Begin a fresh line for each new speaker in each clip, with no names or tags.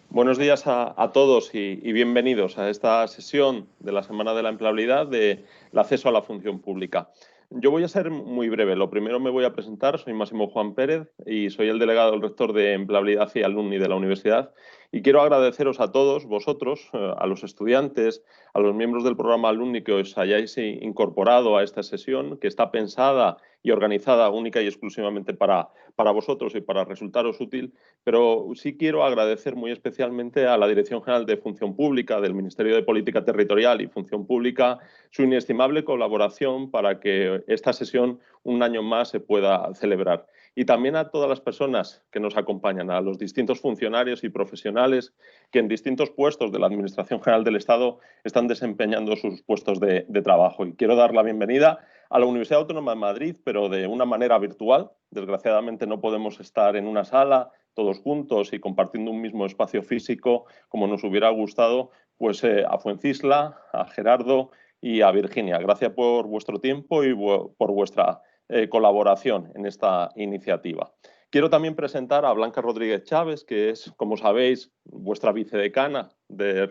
Buenos días a todos y bienvenidos a esta sesión de la Semana de la Empleabilidad del acceso a la función pública. Yo voy a ser muy breve. Lo primero me voy a presentar. Soy Máximo Juan Pérez y soy el delegado del rector de Empleabilidad y Alumni de la Universidad. Y quiero agradeceros a todos vosotros, a los estudiantes, a los miembros del programa Alumni que os hayáis incorporado a esta sesión, que está pensada y organizada única y exclusivamente para vosotros y para resultaros útil, pero sí quiero agradecer muy especialmente a la Dirección General de Función Pública del Ministerio de Política Territorial y Función Pública su inestimable colaboración para que esta sesión un año más se pueda celebrar. Y también a todas las personas que nos acompañan, a los distintos funcionarios y profesionales que en distintos puestos de la Administración General del Estado están desempeñando sus puestos de trabajo. Y quiero dar la bienvenida a la Universidad Autónoma de Madrid, pero de una manera virtual. Desgraciadamente no podemos estar en una sala todos juntos y compartiendo un mismo espacio físico como nos hubiera gustado, pues a Fuencisla, a Gerardo y a Virginia. Gracias por vuestro tiempo y por vuestra colaboración en esta iniciativa. Quiero también presentar a Blanca Rodríguez Chávez, que es, como sabéis, vuestra vicedecana de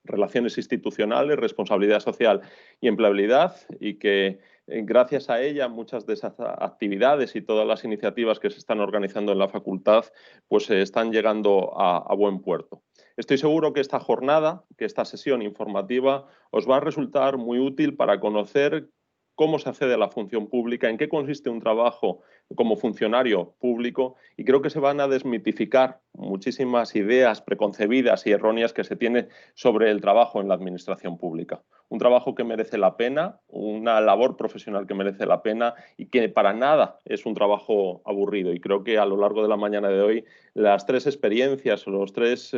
Relaciones Institucionales, Responsabilidad Social y Empleabilidad, y que gracias a ella muchas de esas actividades y todas las iniciativas que se están organizando en la facultad pues están llegando a buen puerto. Estoy seguro que esta jornada, que esta sesión informativa os va a resultar muy útil para conocer cómo se accede a la función pública, en qué consiste un trabajo como funcionario público, y creo que se van a desmitificar muchísimas ideas preconcebidas y erróneas que se tienen sobre el trabajo en la administración pública. Un trabajo que merece la pena, una labor profesional que merece la pena y que para nada es un trabajo aburrido. Y creo que a lo largo de la mañana de hoy las tres experiencias, los tres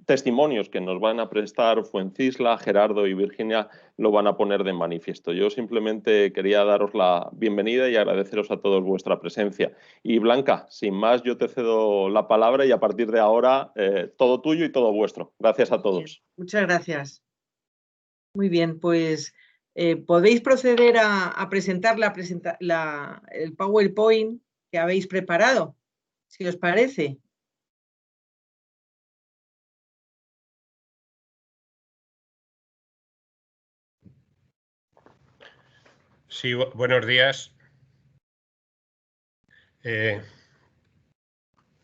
testimonios que nos van a prestar Fuencisla, Gerardo y Virginia lo van a poner de manifiesto. Yo simplemente quería daros la bienvenida y agradeceros a todos vuestra presencia. Y Blanca, sin más, yo te cedo la palabra y a partir de ahora todo tuyo y todo vuestro. Gracias a todos.
Muchas gracias. Muy bien, pues podéis proceder a presentar el PowerPoint que habéis preparado, si os parece.
Sí, buenos días.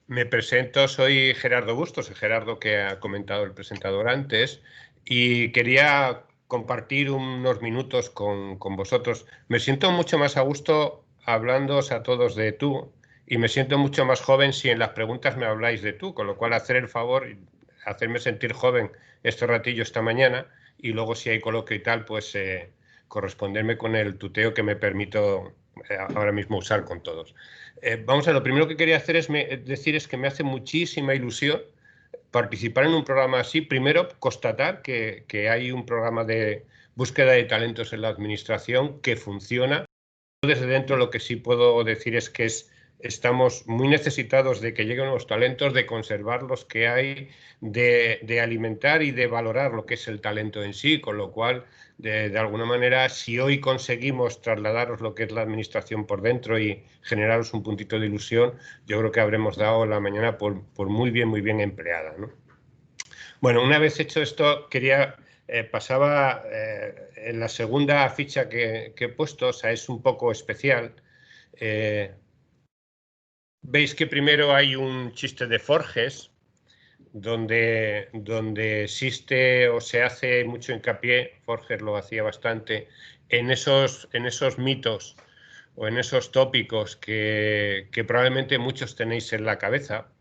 Me presento, soy Gerardo Bustos, el Gerardo que ha comentado el presentador antes, y quería compartir unos minutos con vosotros. Me siento mucho más a gusto hablándoos a todos de tú, y me siento mucho más joven si en las preguntas me habláis de tú, con lo cual hacer el favor, hacerme sentir joven este ratillo esta mañana, y luego si hay coloquio y tal, pues corresponderme con el tuteo que me permito ahora mismo usar con todos. Vamos a ver, lo primero que quería hacer es decir que me hace muchísima ilusión participar en un programa así. Primero, constatar que hay un programa de búsqueda de talentos en la administración que funciona. Desde dentro lo que sí puedo decir es que estamos muy necesitados de que lleguen nuevos talentos, de conservar los que hay, de alimentar y de valorar lo que es el talento en sí, con lo cual, de alguna manera, si hoy conseguimos trasladaros lo que es la administración por dentro y generaros un puntito de ilusión, yo creo que habremos dado la mañana por muy bien empleada, ¿no? Bueno, una vez hecho esto, pasaba en la segunda ficha que he puesto, o sea, es un poco especial. Veis que primero hay un chiste de Forges, donde existe o se hace mucho hincapié, Forges lo hacía bastante, en esos mitos o en esos tópicos que probablemente muchos tenéis en la cabeza,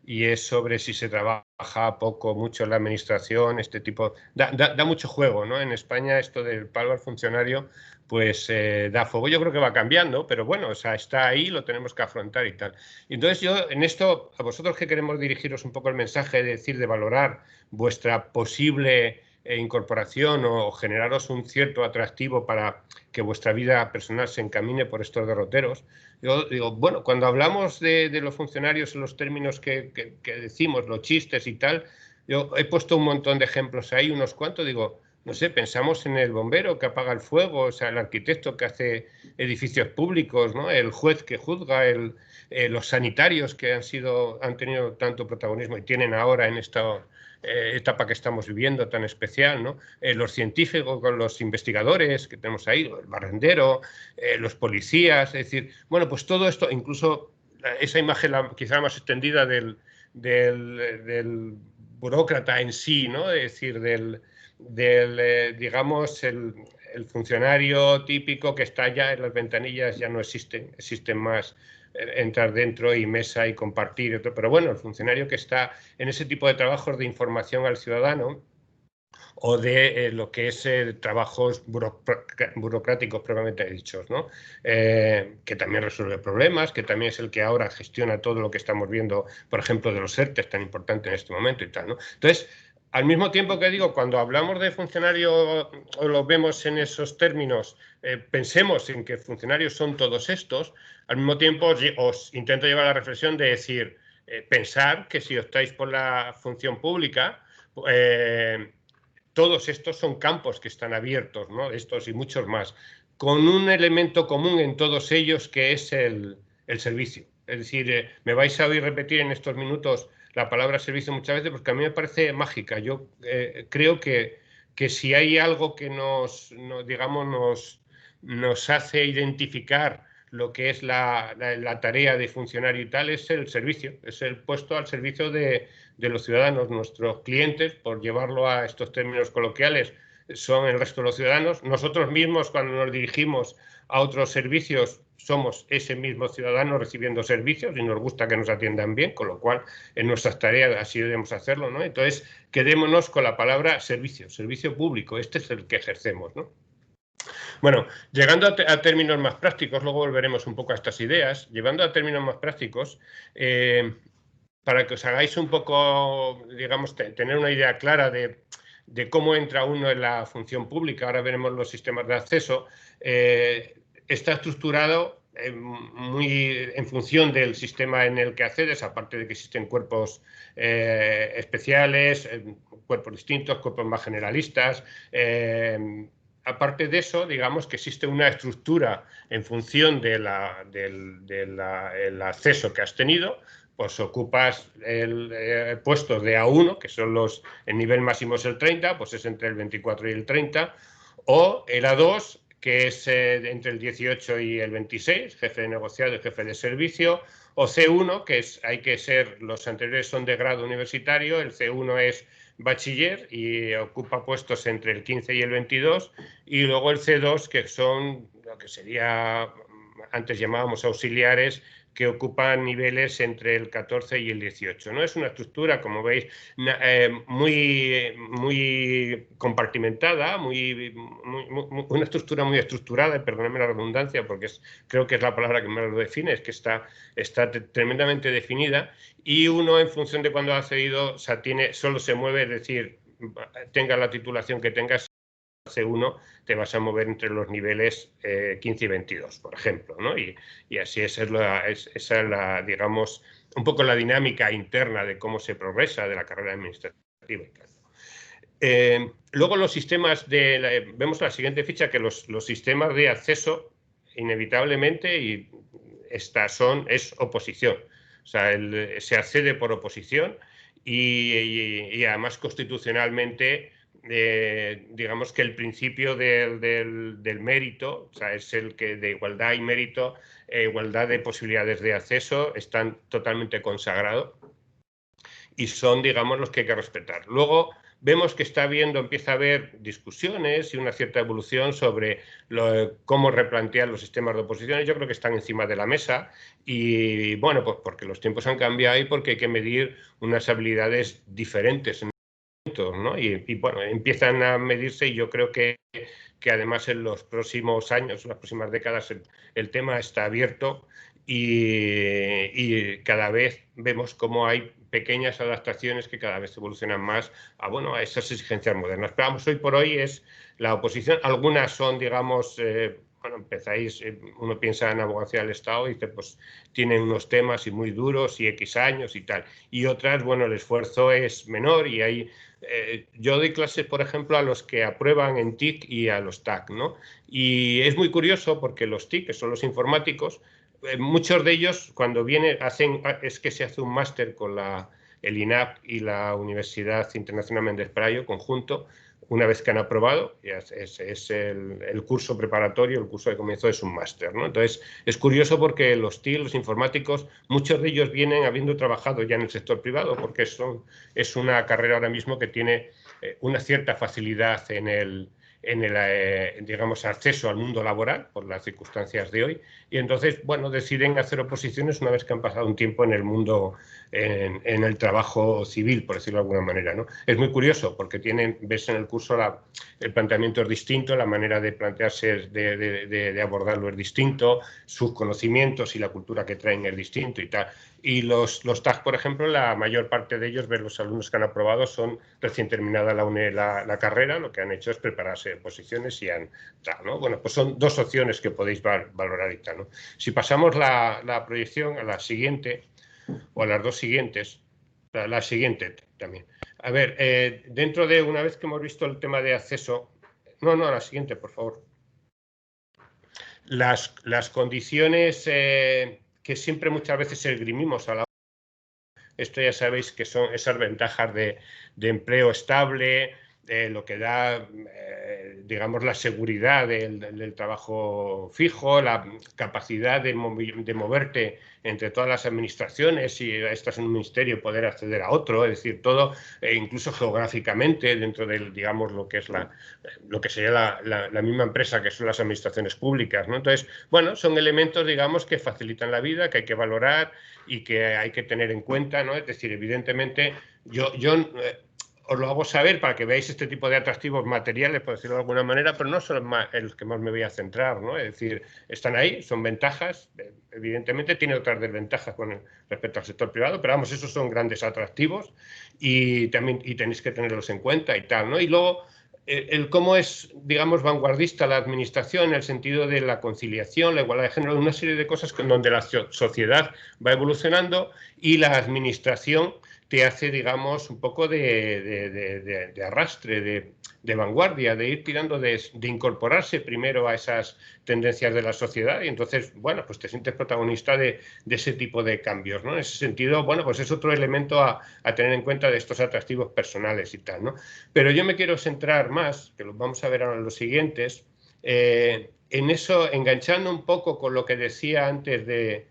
y es sobre si se trabaja poco, mucho en la administración, este tipo. Da mucho juego, ¿no? En España esto del palo al funcionario, pues da fuego. Yo creo que va cambiando, pero bueno, o sea, está ahí, lo tenemos que afrontar y tal. Y entonces yo, en esto, a vosotros que queremos dirigiros un poco el mensaje, de valorar vuestra posible incorporación o generaros un cierto atractivo para que vuestra vida personal se encamine por estos derroteros. Yo digo, bueno, cuando hablamos de los funcionarios, los términos que decimos, los chistes y tal, yo he puesto un montón de ejemplos ahí, unos cuantos, digo, no sé, pensamos en el bombero que apaga el fuego, o sea, el arquitecto que hace edificios públicos, ¿no? El juez que juzga, los sanitarios que han tenido tanto protagonismo y tienen ahora en esta etapa que estamos viviendo tan especial, ¿no? Los científicos, los investigadores que tenemos ahí, el barrendero, los policías, es decir, bueno, pues todo esto, incluso esa imagen quizá más extendida del burócrata en sí, ¿no? Es decir, digamos, el funcionario típico que está ya en las ventanillas, ya no existen más entrar dentro y mesa y compartir, pero bueno, el funcionario que está en ese tipo de trabajos de información al ciudadano o de lo que es trabajos burocráticos propiamente dichos, ¿no? Que también resuelve problemas, que también es el que ahora gestiona todo lo que estamos viendo, por ejemplo, de los ERTE, tan importante en este momento y tal, ¿no? Entonces, al mismo tiempo que digo, cuando hablamos de funcionario o lo vemos en esos términos, pensemos en que funcionarios son todos estos, al mismo tiempo os intento llevar a la reflexión de decir, pensar que si optáis por la función pública, todos estos son campos que están abiertos, ¿no? Estos y muchos más, con un elemento común en todos ellos que es el servicio. Es decir, me vais a oír repetir en estos minutos la palabra servicio muchas veces porque a mí me parece mágica. Yo creo que si hay algo que nos hace identificar lo que es la tarea de funcionario y tal, es el servicio, es el puesto al servicio de los ciudadanos. Nuestros clientes, por llevarlo a estos términos coloquiales, son el resto de los ciudadanos. Nosotros mismos, cuando nos dirigimos a otros servicios, somos ese mismo ciudadano recibiendo servicios y nos gusta que nos atiendan bien, con lo cual en nuestras tareas así debemos hacerlo, ¿no? Entonces, quedémonos con la palabra servicio, servicio público, este es el que ejercemos, ¿no? Bueno, llegando a términos más prácticos, luego volveremos un poco a estas ideas, llevando a términos más prácticos, para que os hagáis un poco, digamos, tener una idea clara de cómo entra uno en la función pública, ahora veremos los sistemas de acceso, está estructurado muy en función del sistema en el que accedes, aparte de que existen cuerpos especiales, cuerpos distintos, cuerpos más generalistas. Aparte de eso, digamos que existe una estructura en función del acceso que has tenido. Pues ocupas el puesto de A1, que son el nivel máximo es el 30, pues es entre el 24 y el 30, o el A2, que es entre el 18 y el 26, jefe de negociado y jefe de servicio, o C1, que los anteriores son de grado universitario, el C1 es bachiller y ocupa puestos entre el 15 y el 22, y luego el C2, que son lo que sería, antes llamábamos auxiliares, que ocupan niveles entre el 14 y el 18. ¿No? Es una estructura, como veis, muy compartimentada, una estructura muy estructurada, perdónenme la redundancia, porque creo que es la palabra que más lo define, es que está tremendamente definida, y uno, en función de cuándo ha accedido, solo se mueve, es decir, tenga la titulación que tengas, C1 te vas a mover entre los niveles 15 y 22, por ejemplo, ¿no? Y así esa es la, digamos, un poco la dinámica interna de cómo se progresa de la carrera administrativa. Luego los sistemas vemos la siguiente ficha, que los sistemas de acceso, inevitablemente, es oposición. O sea, se accede por oposición y además constitucionalmente, digamos que el principio del mérito, o sea, es el que de igualdad y mérito, igualdad de posibilidades de acceso, están totalmente consagrados y son, digamos, los que hay que respetar. Luego vemos que empieza a haber discusiones y una cierta evolución sobre cómo replantear los sistemas de oposición. Yo creo que están encima de la mesa y, bueno, pues porque los tiempos han cambiado y porque hay que medir unas habilidades diferentes, ¿no? Y bueno, empiezan a medirse, y yo creo que además en los próximos años, en las próximas décadas, el tema está abierto y cada vez vemos cómo hay pequeñas adaptaciones que cada vez evolucionan más a esas exigencias modernas. Pero vamos, hoy por hoy es la oposición. Algunas son, digamos, bueno, empezáis, uno piensa en abogacía del Estado y dice, pues tienen unos temas y muy duros y X años y tal. Y otras, bueno, el esfuerzo es menor y hay... yo doy clases, por ejemplo, a los que aprueban en TIC y a los TAC, ¿no? Y es muy curioso porque los TIC, que son los informáticos, muchos de ellos cuando vienen, es que se hace un máster con el INAP y la Universidad Internacional Méndez Pelayo conjunto. Una vez que han aprobado, es el curso preparatorio, el curso de comienzo es un máster, ¿no? Entonces, es curioso porque los TIC, los informáticos, muchos de ellos vienen habiendo trabajado ya en el sector privado, porque es una carrera ahora mismo que tiene una cierta facilidad en el digamos, acceso al mundo laboral por las circunstancias de hoy, y entonces, bueno, deciden hacer oposiciones una vez que han pasado un tiempo en el mundo, en el trabajo civil, por decirlo de alguna manera, ¿no? Es muy curioso porque ves en el curso el planteamiento es distinto, la manera de plantearse, de abordarlo es distinto, sus conocimientos y la cultura que traen es distinto y tal. Y los TAC, por ejemplo, la mayor parte de ellos, los alumnos que han aprobado, son recién terminada la carrera, lo que han hecho es prepararse en posiciones y han tal, ¿no? Bueno, pues son dos opciones que podéis valorar y tal, ¿no? Si pasamos la proyección a la siguiente, o a las dos siguientes, la siguiente también. A ver, dentro de, una vez que hemos visto el tema de acceso, no, a la siguiente, por favor. Las condiciones que siempre muchas veces esgrimimos a la... Esto ya sabéis que son esas ventajas de empleo estable, lo que da, digamos, la seguridad del trabajo fijo, la capacidad de moverte entre todas las administraciones, si estás en un ministerio poder acceder a otro, es decir, todo, incluso geográficamente, dentro del, digamos, lo que es lo que sería la misma empresa que son las administraciones públicas, ¿no? Entonces, bueno, son elementos, digamos, que facilitan la vida, que hay que valorar y que hay que tener en cuenta, ¿no? Es decir, evidentemente, yo os lo hago saber para que veáis este tipo de atractivos materiales, por decirlo de alguna manera, pero no son los que más me voy a centrar, ¿no? Es decir, están ahí, son ventajas, evidentemente tiene otras desventajas respecto al sector privado, pero vamos, esos son grandes atractivos y tenéis que tenerlos en cuenta y tal, ¿no? Y luego, el cómo es, digamos, vanguardista la administración en el sentido de la conciliación, la igualdad de género, una serie de cosas donde la sociedad va evolucionando y la administración te hace, digamos, un poco de arrastre, de vanguardia, de ir tirando, de incorporarse primero a esas tendencias de la sociedad y entonces, bueno, pues te sientes protagonista de ese tipo de cambios, ¿no? En ese sentido, bueno, pues es otro elemento a tener en cuenta de estos atractivos personales y tal, ¿no? Pero yo me quiero centrar más, que lo vamos a ver ahora en los siguientes, en eso, enganchando un poco con lo que decía antes de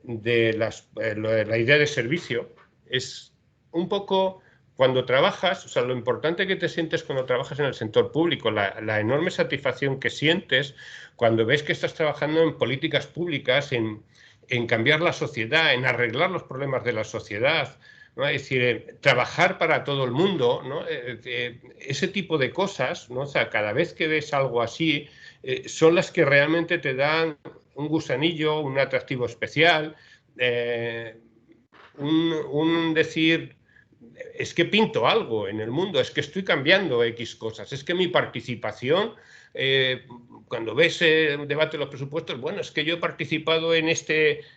la idea de servicio, es un poco cuando trabajas, o sea, lo importante que te sientes cuando trabajas en el sector público, la enorme satisfacción que sientes cuando ves que estás trabajando en políticas públicas, en cambiar la sociedad, en arreglar los problemas de la sociedad, ¿no? Es decir, trabajar para todo el mundo, ¿no? Ese tipo de cosas, ¿no? O sea, cada vez que ves algo así, son las que realmente te dan un gusanillo, un atractivo especial, un decir, es que pinto algo en el mundo, es que estoy cambiando X cosas, es que mi participación, cuando ves un debate de los presupuestos, bueno, es que yo he participado en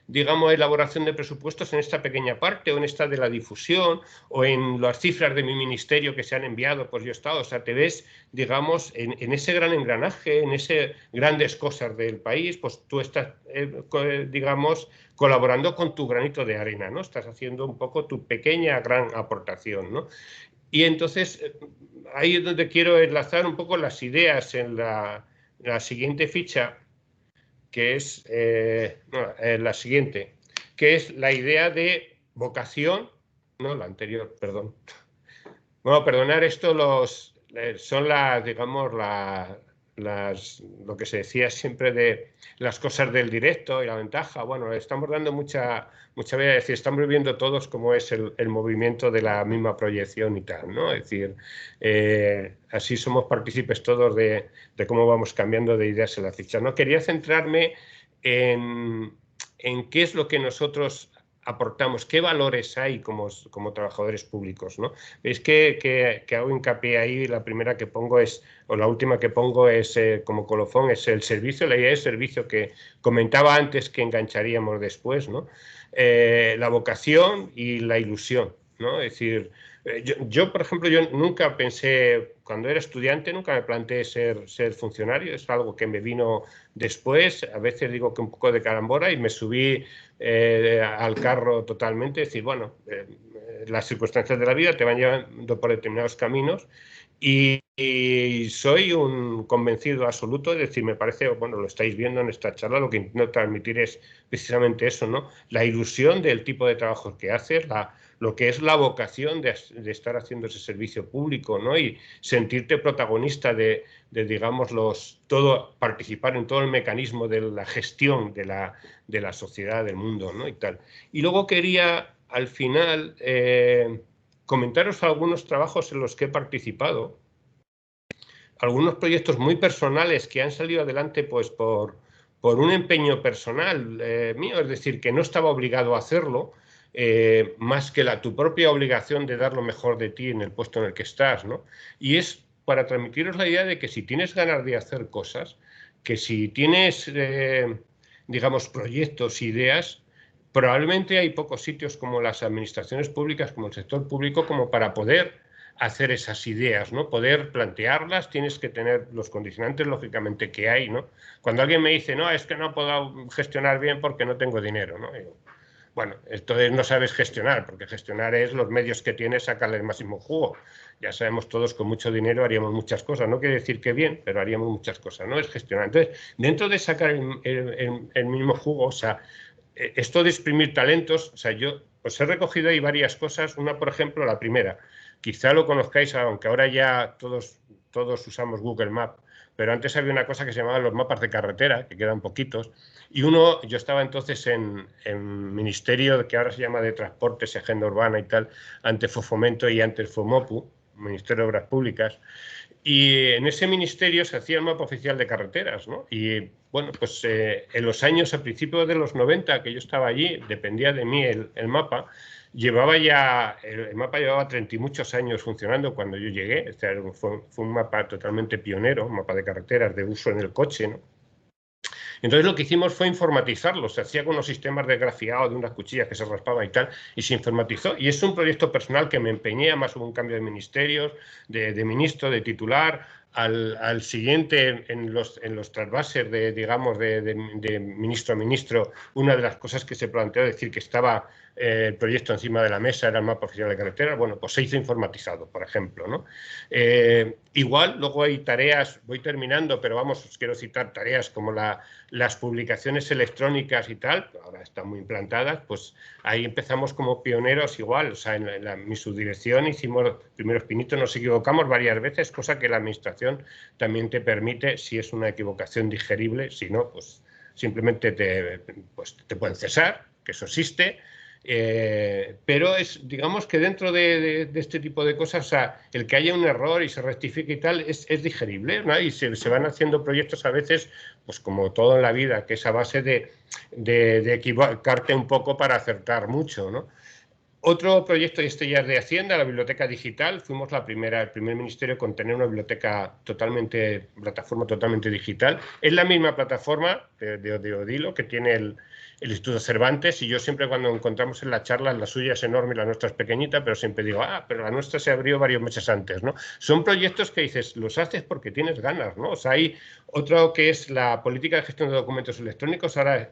digamos, elaboración de presupuestos en esta pequeña parte, o en esta de la difusión, o en las cifras de mi ministerio que se han enviado, pues yo he estado, o sea, te ves, digamos, en ese gran engranaje, en esas grandes cosas del país, pues tú estás, digamos, colaborando con tu granito de arena, ¿no? Estás haciendo un poco tu pequeña, gran aportación, ¿no? Y entonces, ahí es donde quiero enlazar un poco las ideas en la siguiente ficha, que es la siguiente, que es la idea de vocación, no, la anterior, perdón. Bueno, perdonar, esto son digamos, lo que se decía siempre de las cosas del directo y la ventaja. Bueno, estamos dando mucha vida, es decir, estamos viviendo todos cómo es el movimiento de la misma proyección y tal, ¿no? Es decir, así somos partícipes todos de cómo vamos cambiando de ideas en la ficha, ¿no? Quería centrarme en qué es lo que nosotros aportamos, qué valores hay como trabajadores públicos, ¿no? Es que hago hincapié ahí, la primera que pongo es, o la última que pongo es, como colofón, es el servicio, la idea de servicio que comentaba antes que engancharíamos después, ¿no? La vocación y la ilusión, ¿no? Es decir, yo, por ejemplo, yo nunca pensé, cuando era estudiante, nunca me planteé ser funcionario, es algo que me vino después, a veces digo que un poco de carambora, y me subí al carro totalmente, es decir, bueno, las circunstancias de la vida te van llevando por determinados caminos y soy un convencido absoluto, es decir, me parece, bueno, lo estáis viendo en esta charla, lo que intento transmitir es precisamente eso, ¿no? La ilusión del tipo de trabajo que haces, lo que es la vocación de estar haciendo ese servicio público, ¿no? Y sentirte protagonista de digamos, participar en todo el mecanismo de la gestión de la sociedad, del mundo, ¿no? Y tal. Y luego quería, al final, comentaros algunos trabajos en los que he participado, algunos proyectos muy personales que han salido adelante pues por un empeño personal mío, es decir, que no estaba obligado a hacerlo, más que tu propia obligación de dar lo mejor de ti en el puesto en el que estás, ¿no? Y es para transmitiros la idea de que si tienes ganas de hacer cosas, que si tienes, digamos, proyectos, ideas, probablemente hay pocos sitios como las administraciones públicas, como el sector público, como para poder hacer esas ideas, ¿no? Poder plantearlas, tienes que tener los condicionantes, lógicamente, que hay, ¿no? Cuando alguien me dice, no, es que no puedo gestionar bien porque no tengo dinero, ¿no? Digo, bueno, entonces no sabes gestionar, porque gestionar es los medios que tienes, sacarle el máximo jugo. Ya sabemos todos, con mucho dinero haríamos muchas cosas. No quiere decir que bien, pero haríamos muchas cosas, ¿no? Es gestionar. Entonces, dentro de sacar el mínimo jugo, o sea, esto de exprimir talentos, o sea, yo os he recogido ahí varias cosas. Una, por ejemplo, la primera, quizá lo conozcáis, aunque ahora ya todos usamos Google Maps, pero antes había una cosa que se llamaba los mapas de carretera, que quedan poquitos, y yo estaba entonces en Ministerio, que ahora se llama de Transportes y Agenda Urbana y tal, ante Fomento y antes Fomopu, Ministerio de Obras Públicas, y en ese ministerio se hacía el mapa oficial de carreteras, ¿no? Y bueno, pues en los años, a principios de los 90, que yo estaba allí, dependía de mí el mapa, el mapa llevaba 30 y muchos años funcionando cuando yo llegué. Fue un mapa totalmente pionero, un mapa de carreteras de uso en el coche, ¿no? Entonces lo que hicimos fue informatizarlo, se hacía con unos sistemas de grafiado de unas cuchillas que se raspaban y tal, y se informatizó. Y es un proyecto personal que me empeñé, además hubo un cambio de ministerios, de ministro, de titular, al siguiente en los trasvases de ministro a ministro. Una de las cosas que se planteó, es decir, que estaba el proyecto encima de la mesa, era el mapa oficial de carretera, bueno, pues se hizo informatizado, por ejemplo, ¿no? Igual, luego hay tareas, voy terminando, pero vamos, os quiero citar tareas como las publicaciones electrónicas y tal, ahora están muy implantadas, pues ahí empezamos como pioneros igual, o sea, en mi subdirección hicimos primeros pinitos, nos equivocamos varias veces, cosa que la administración también te permite, si es una equivocación digerible, si no, pues simplemente te pueden cesar, que eso existe. Pero digamos que dentro de este tipo de cosas, o sea, el que haya un error y se rectifique y tal, es digerible, ¿no? Y se van haciendo proyectos a veces, pues como todo en la vida, que es a base de equivocarte un poco para acertar mucho, ¿no? Otro proyecto, y este ya es de Hacienda, la biblioteca digital. Fuimos el primer ministerio con tener una plataforma totalmente digital. Es la misma plataforma de Odilo que tiene el Instituto Cervantes, y yo siempre cuando encontramos en la charla, la suya es enorme y la nuestra es pequeñita, pero siempre digo, pero la nuestra se abrió varios meses antes, ¿no? Son proyectos que dices, los haces porque tienes ganas, ¿no? O sea, hay otro que es la política de gestión de documentos electrónicos. Ahora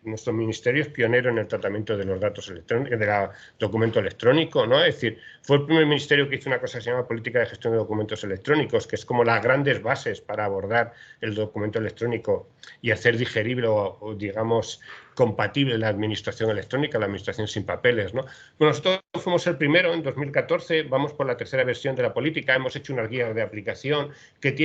nuestro ministerio es pionero en el tratamiento de los datos electrónicos, del documento electrónico, ¿no? Es decir, fue el primer ministerio que hizo una cosa que se llama política de gestión de documentos electrónicos, que es como las grandes bases para abordar el documento electrónico y hacer digerible o digamos, compatible la administración electrónica, la administración sin papeles, ¿no? Bueno, nosotros fuimos el primero en 2014, vamos por la tercera versión de la política, hemos hecho unas guías de aplicación que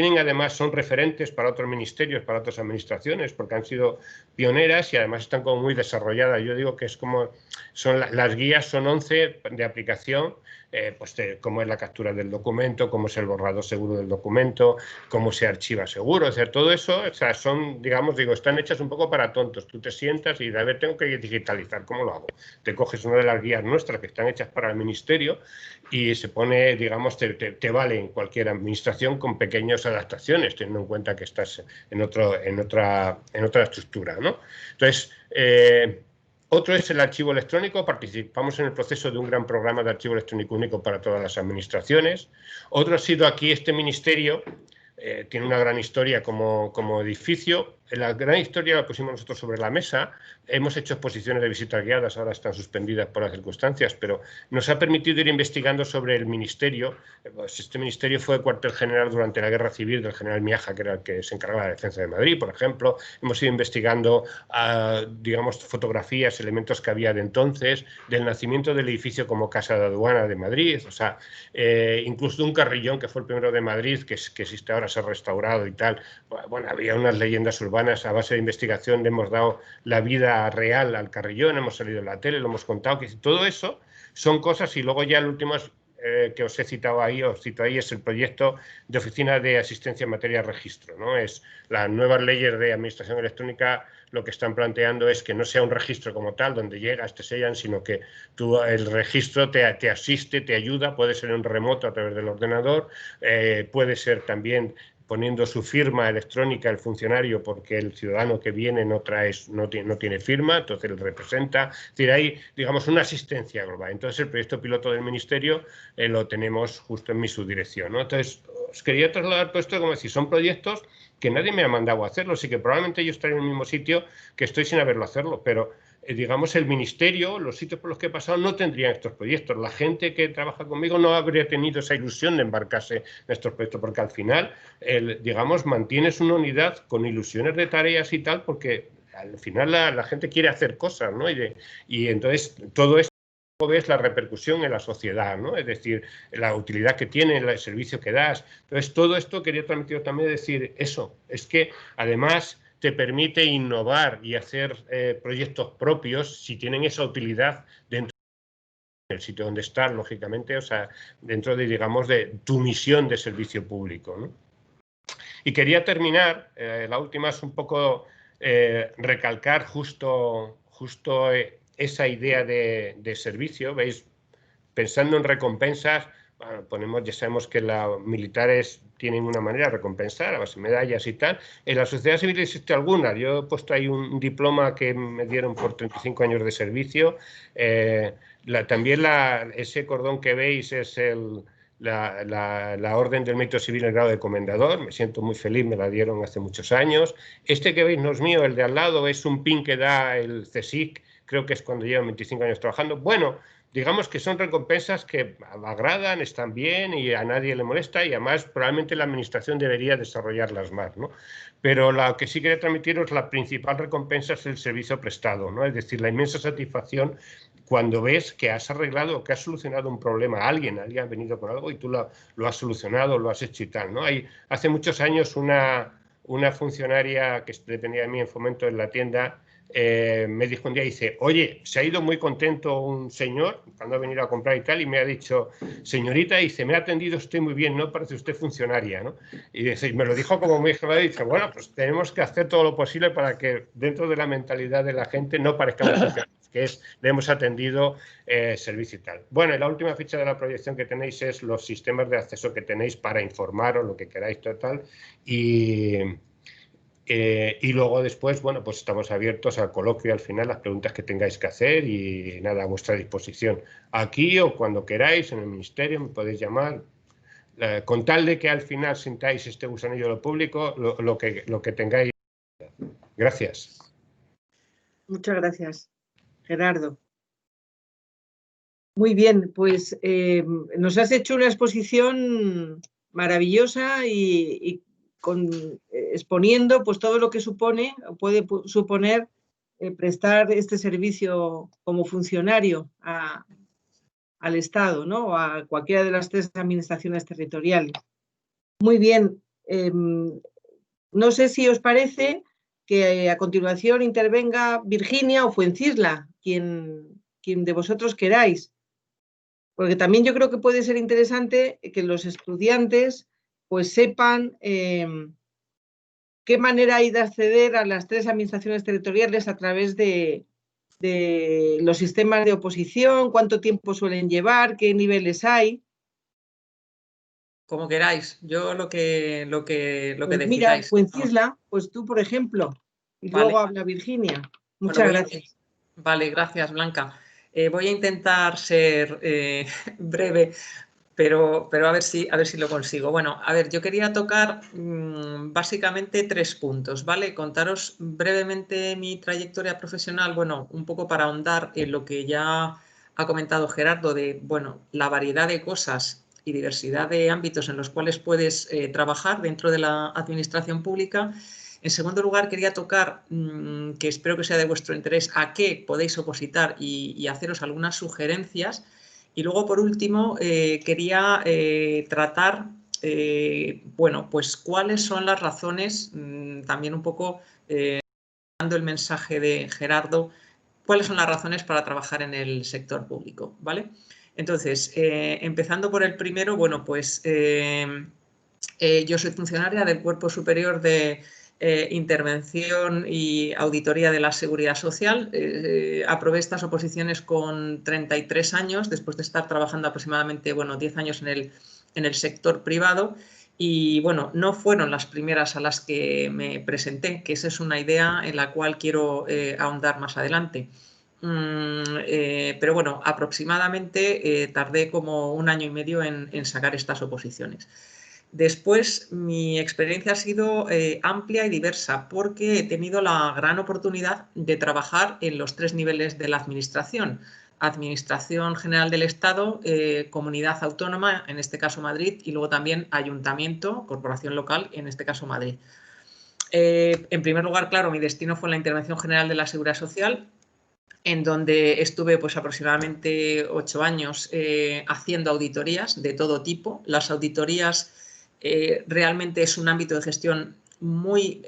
son referentes para otros ministerios, para otras administraciones, porque han sido pioneras y además están como muy desarrolladas. Yo digo que es como, las guías son 11 de aplicación, cómo es la captura del documento, cómo es el borrado seguro del documento, cómo se archiva seguro. O sea, todo eso, o sea, son, digamos, están hechas un poco para tontos. Tú te sientas y, a ver, tengo que digitalizar, ¿cómo lo hago? Te coges una de las guías nuestras que están hechas para el ministerio y se pone, digamos, te vale en cualquier administración con pequeñas adaptaciones, teniendo en cuenta que estás en otra estructura, ¿no? Entonces, otro es el archivo electrónico. Participamos en el proceso de un gran programa de archivo electrónico único para todas las administraciones. Otro ha sido aquí este ministerio. Tiene una gran historia como edificio. La gran historia la pusimos nosotros sobre la mesa. Hemos hecho exposiciones de visitas guiadas, ahora están suspendidas por las circunstancias, pero nos ha permitido ir investigando sobre el ministerio. Pues este ministerio fue cuartel general durante la Guerra Civil del general Miaja, que era el que se encargaba de la defensa de Madrid, por ejemplo. Hemos ido investigando, digamos, fotografías, elementos que había de entonces, del nacimiento del edificio como Casa de Aduana de Madrid, o sea, incluso de un carrillón que fue el primero de Madrid, que existe ahora, se ha restaurado y tal. Bueno, había unas leyendas urbanas. A base de investigación le hemos dado la vida real al carrillón, hemos salido en la tele, lo hemos contado, que todo eso son cosas. Y luego ya el último que os he citado ahí, es el proyecto de Oficina de Asistencia en materia de registro, ¿no? Es las nuevas leyes de administración electrónica. Lo que están planteando es que no sea un registro como tal, donde llegas, te sellan, sino que el registro te asiste, te ayuda, puede ser en remoto a través del ordenador, puede ser también poniendo su firma electrónica el funcionario, porque el ciudadano que viene no tiene firma, entonces él representa. Es decir, hay, digamos, una asistencia global. Entonces, el proyecto piloto del ministerio lo tenemos justo en mi subdirección, ¿no? Entonces, os quería trasladar todo esto como decir, son proyectos que nadie me ha mandado a hacerlos y que probablemente yo estaría en el mismo sitio que estoy sin haberlo hacerlo, pero digamos, el ministerio, los sitios por los que he pasado no tendrían estos proyectos. La gente que trabaja conmigo no habría tenido esa ilusión de embarcarse en estos proyectos, porque al final, digamos, mantienes una unidad con ilusiones de tareas y tal, porque al final la gente quiere hacer cosas, ¿no? Y entonces todo esto ves la repercusión en la sociedad, ¿no? Es decir, la utilidad que tiene, el servicio que das. Entonces, todo esto quería transmitir también, decir eso. Es que, además, te permite innovar y hacer proyectos propios si tienen esa utilidad dentro del sitio donde estás, lógicamente, o sea, dentro de, digamos, de tu misión de servicio público, ¿no? Y quería terminar, la última es un poco recalcar justo esa idea de servicio. ¿Veis? Pensando en recompensas, bueno, ya sabemos que los militares tienen una manera de recompensar a base de medallas y tal. En la sociedad civil existe alguna. Yo he puesto ahí un diploma que me dieron por 35 años de servicio. También ese cordón que veis es la orden del mérito civil en el grado de comendador. Me siento muy feliz, me la dieron hace muchos años. Este que veis no es mío, el de al lado es un pin que da el CSIC, creo que es cuando llevan 25 años trabajando. Bueno, digamos que son recompensas que agradan, están bien y a nadie le molesta, y además probablemente la administración debería desarrollarlas más, ¿no? Pero lo que sí quería transmitiros, la principal recompensa es el servicio prestado, ¿no? Es decir, la inmensa satisfacción cuando ves que has arreglado, que has solucionado un problema. Alguien ha venido con algo y tú lo has solucionado, lo has hecho y tal, ¿no? Hace muchos años una funcionaria que dependía de mí en Fomento en la tienda, me dijo un día, dice, oye, se ha ido muy contento un señor cuando ha venido a comprar y tal, y me ha dicho, señorita, dice, me ha atendido usted muy bien, ¿no? Parece usted funcionaria, ¿no? Y dice, me lo dijo como muy claro, y dice, bueno, pues tenemos que hacer todo lo posible para que dentro de la mentalidad de la gente no parezcamos funcionarios, que le hemos atendido servicio y tal. Bueno, y la última ficha de la proyección que tenéis es los sistemas de acceso que tenéis para informaros lo que queráis, total, y luego después, bueno, pues estamos abiertos al coloquio, al final, las preguntas que tengáis que hacer y nada, a vuestra disposición. Aquí o cuando queráis, en el ministerio, me podéis llamar, con tal de que al final sintáis este gusanillo de lo público, lo que tengáis. Gracias.
Muchas gracias, Gerardo. Muy bien, pues nos has hecho una exposición maravillosa y exponiendo pues todo lo que puede suponer prestar este servicio como funcionario al Estado, ¿no? O a cualquiera de las 3 administraciones territoriales. Muy bien. No sé si os parece que a continuación intervenga Virginia o Fuencisla, quien de vosotros queráis. Porque también yo creo que puede ser interesante que los estudiantes pues sepan qué manera hay de acceder a las 3 administraciones territoriales a través de los sistemas de oposición, cuánto tiempo suelen llevar, qué niveles hay.
Como queráis, yo lo que
Pues mira,
decidáis.
Fuencisla, pues tú, por ejemplo, y
Vale.
luego habla Virginia.
Bueno,
Muchas gracias.
Vale, gracias, Blanca. Voy a intentar ser breve, pero a ver si lo consigo. Bueno, a ver, yo quería tocar básicamente 3 puntos, ¿vale? Contaros brevemente mi trayectoria profesional, bueno, un poco para ahondar en lo que ya ha comentado Gerardo de, bueno, la variedad de cosas y diversidad de ámbitos en los cuales puedes trabajar dentro de la administración pública. En segundo lugar, quería tocar, que espero que sea de vuestro interés, a qué podéis opositar y haceros algunas sugerencias. Y luego, por último, quería tratar, bueno, pues cuáles son las razones, también un poco dando el mensaje de Gerardo, cuáles son las razones para trabajar en el sector público, ¿vale? Entonces, empezando por el primero, bueno, pues yo soy funcionaria del Cuerpo Superior de Intervención y Auditoría de la Seguridad Social. Aprobé estas oposiciones con 33 años, después de estar trabajando aproximadamente, bueno, 10 años en el sector privado. Y bueno, no fueron las primeras a las que me presenté, que esa es una idea en la cual quiero ahondar más adelante. Pero bueno, aproximadamente tardé como 1 año y medio en sacar estas oposiciones. Después, mi experiencia ha sido amplia y diversa porque he tenido la gran oportunidad de trabajar en los 3 niveles de la administración. Administración General del Estado, Comunidad Autónoma, en este caso Madrid, y luego también Ayuntamiento, Corporación Local, en este caso Madrid. En primer lugar, claro, mi destino fue la Intervención General de la Seguridad Social, en donde estuve pues aproximadamente 8 años haciendo auditorías de todo tipo. Las auditorías realmente es un ámbito de gestión muy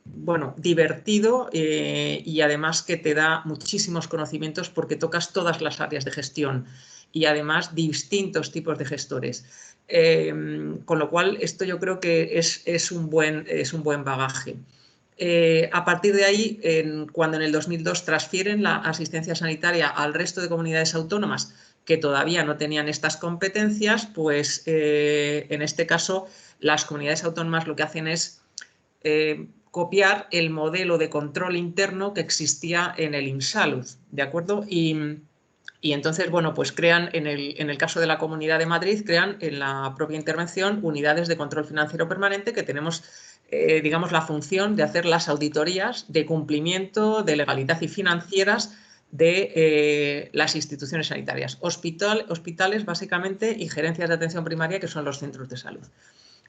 bueno, divertido y además que te da muchísimos conocimientos porque tocas todas las áreas de gestión y además distintos tipos de gestores. Con lo cual, esto yo creo que es un buen bagaje. A partir de ahí, cuando en el 2002 transfieren la asistencia sanitaria al resto de comunidades autónomas que todavía no tenían estas competencias, pues en este caso las comunidades autónomas lo que hacen es copiar el modelo de control interno que existía en el INSALUD, ¿de acuerdo? Y entonces, bueno, pues crean, en el caso de la Comunidad de Madrid, crean en la propia intervención unidades de control financiero permanente que tenemos, digamos, la función de hacer las auditorías de cumplimiento, de legalidad y financieras de las instituciones sanitarias, hospitales básicamente y gerencias de atención primaria, que son los centros de salud.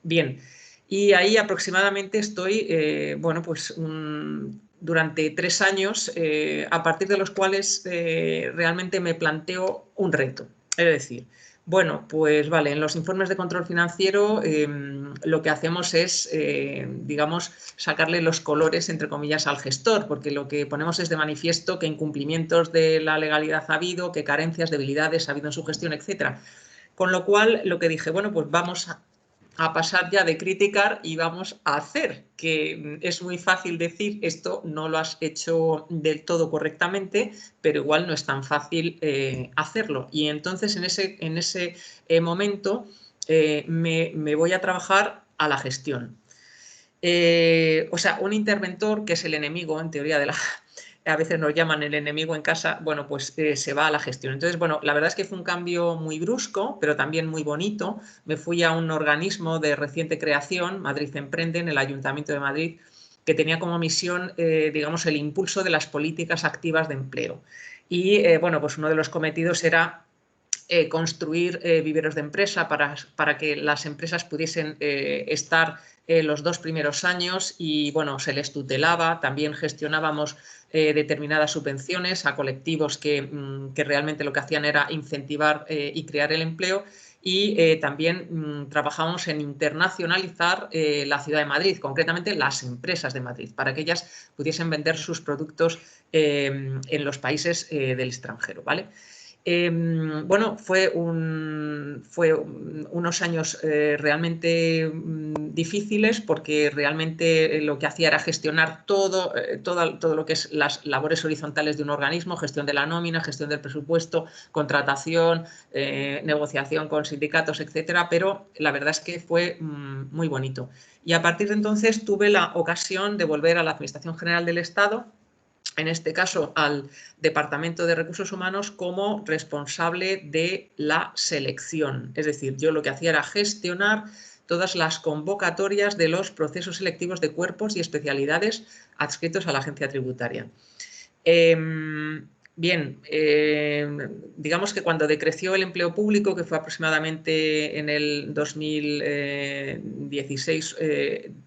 Bien, y ahí aproximadamente estoy, bueno, pues durante 3 años, a partir de los cuales realmente me planteo un reto. Es decir, bueno, pues vale, en los informes de control financiero lo que hacemos es, digamos, sacarle los colores, entre comillas, al gestor, porque lo que ponemos es de manifiesto que incumplimientos de la legalidad ha habido, que carencias, debilidades ha habido en su gestión, etcétera. Con lo cual, lo que dije, bueno, pues vamos a pasar ya de criticar y vamos a hacer, que es muy fácil decir esto no lo has hecho del todo correctamente, pero igual no es tan fácil hacerlo. Y entonces en ese momento me voy a trabajar a la gestión. O sea, un interventor, que es el enemigo en teoría de la... A veces nos llaman el enemigo en casa, bueno, pues se va a la gestión. Entonces, bueno, la verdad es que fue un cambio muy brusco, pero también muy bonito. Me fui a un organismo de reciente creación, Madrid Emprende, en el Ayuntamiento de Madrid, que tenía como misión, digamos, el impulso de las políticas activas de empleo. Y, bueno, pues uno de los cometidos era construir viveros de empresa para que las empresas pudiesen estar los 2 primeros años y, bueno, se les tutelaba, también gestionábamos determinadas subvenciones a colectivos que realmente lo que hacían era incentivar y crear el empleo y también trabajamos en internacionalizar la ciudad de Madrid, concretamente las empresas de Madrid, para que ellas pudiesen vender sus productos en los países del extranjero, ¿vale? Bueno, fue unos años realmente difíciles, porque realmente lo que hacía era gestionar todo lo que es las labores horizontales de un organismo: gestión de la nómina, gestión del presupuesto, contratación, negociación con sindicatos, etcétera, pero la verdad es que fue muy bonito. Y a partir de entonces tuve la ocasión de volver a la Administración General del Estado, en este caso al Departamento de Recursos Humanos, como responsable de la selección. Es decir, yo lo que hacía era gestionar todas las convocatorias de los procesos selectivos de cuerpos y especialidades adscritos a la agencia tributaria. Bien, digamos que cuando decreció el empleo público, que fue aproximadamente en el 2016,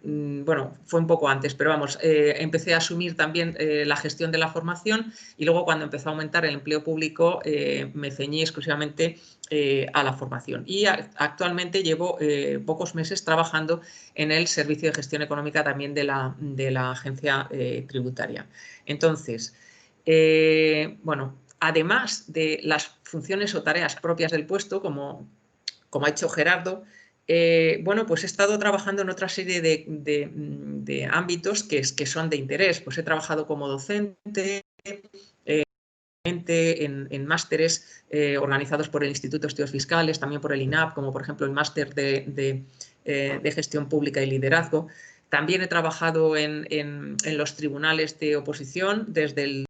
bueno, fue un poco antes, pero vamos, empecé a asumir también la gestión de la formación, y luego, cuando empezó a aumentar el empleo público, me ceñí exclusivamente a la formación. Y actualmente llevo pocos meses trabajando en el Servicio de Gestión Económica también de la agencia tributaria. Entonces, bueno, además de las funciones o tareas propias del puesto, como ha hecho Gerardo, bueno, pues he estado trabajando en otra serie de ámbitos que son de interés. Pues he trabajado como docente, en másteres organizados por el Instituto de Estudios Fiscales, también por el INAP, como por ejemplo el máster de Gestión Pública y Liderazgo. También he trabajado en los tribunales de oposición desde el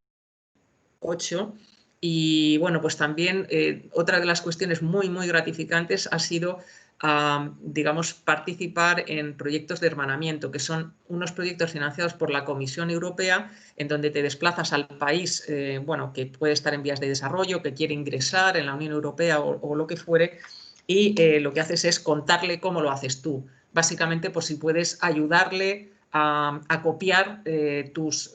8, y bueno, pues también otra de las cuestiones muy gratificantes ha sido, digamos, participar en proyectos de hermanamiento, que son unos proyectos financiados por la Comisión Europea, en donde te desplazas al país, bueno, que puede estar en vías de desarrollo, que quiere ingresar en la Unión Europea o lo que fuere, y lo que haces es contarle cómo lo haces tú, básicamente, por si puedes ayudarle a copiar tus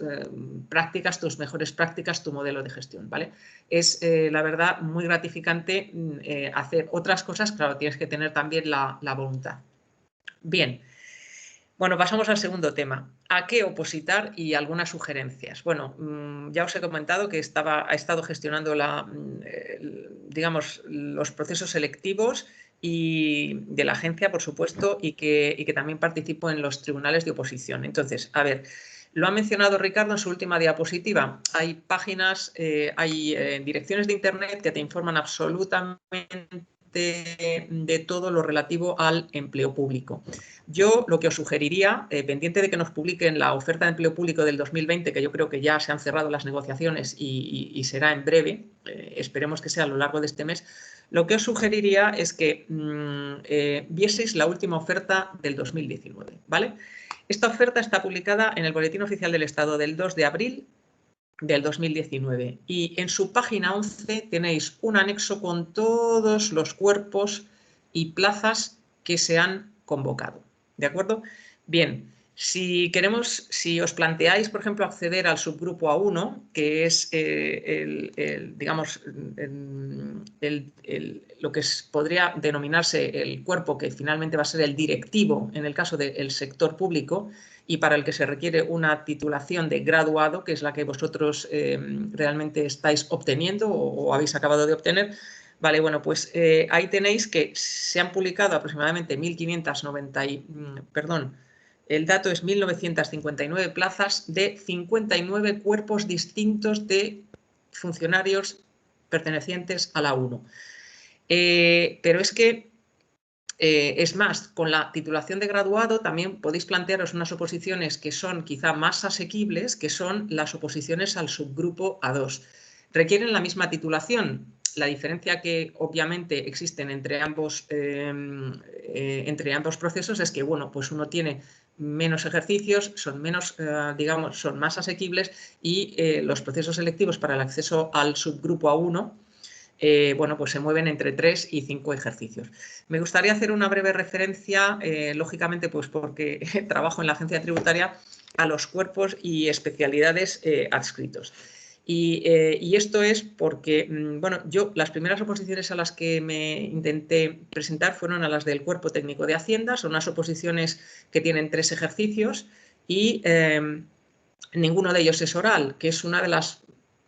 prácticas, tus mejores prácticas, tu modelo de gestión, ¿vale? Es, la verdad, muy gratificante hacer otras cosas. Claro, tienes que tener también la voluntad. Bien, bueno, pasamos al segundo tema. ¿A qué opositar? Y algunas sugerencias. Bueno, ya os he comentado que ha estado gestionando digamos, los procesos selectivos y de la agencia, por supuesto, y que también participo en los tribunales de oposición. Entonces, a ver, lo ha mencionado Ricardo en su última diapositiva. Hay páginas, hay direcciones de internet que te informan absolutamente de todo lo relativo al empleo público. Yo lo que os sugeriría, pendiente de que nos publiquen la oferta de empleo público del 2020, que yo creo que ya se han cerrado las negociaciones y será en breve, esperemos que sea a lo largo de este mes, lo que os sugeriría es que vieseis la última oferta del 2019, ¿vale? Esta oferta está publicada en el Boletín Oficial del Estado del 2 de abril del 2019, y en su página 11 tenéis un anexo con todos los cuerpos y plazas que se han convocado. ¿De acuerdo? Bien, si os planteáis, por ejemplo, acceder al subgrupo A1, que es digamos, lo que podría denominarse el cuerpo que finalmente va a ser el directivo en el caso del sector público, y para el que se requiere una titulación de graduado, que es la que vosotros realmente estáis obteniendo o habéis acabado de obtener. Vale, bueno, pues ahí tenéis que se han publicado aproximadamente 1959 plazas de 59 cuerpos distintos de funcionarios pertenecientes a la 1. Pero es que, es más, con la titulación de graduado también podéis plantearos unas oposiciones que son quizá más asequibles, que son las oposiciones al subgrupo A2. Requieren la misma titulación. La diferencia que obviamente existen entre ambos procesos es que, bueno, pues uno tiene menos ejercicios, son menos, digamos, son más asequibles, y los procesos selectivos para el acceso al subgrupo A1, bueno, pues se mueven entre 3 y 5 ejercicios. Me gustaría hacer una breve referencia, lógicamente, pues porque trabajo en la agencia tributaria, a los cuerpos y especialidades adscritos. Y esto es porque, bueno, yo las primeras oposiciones a las que me intenté presentar fueron a las del Cuerpo Técnico de Hacienda. Son unas oposiciones que tienen 3 ejercicios y ninguno de ellos es oral, que es una de las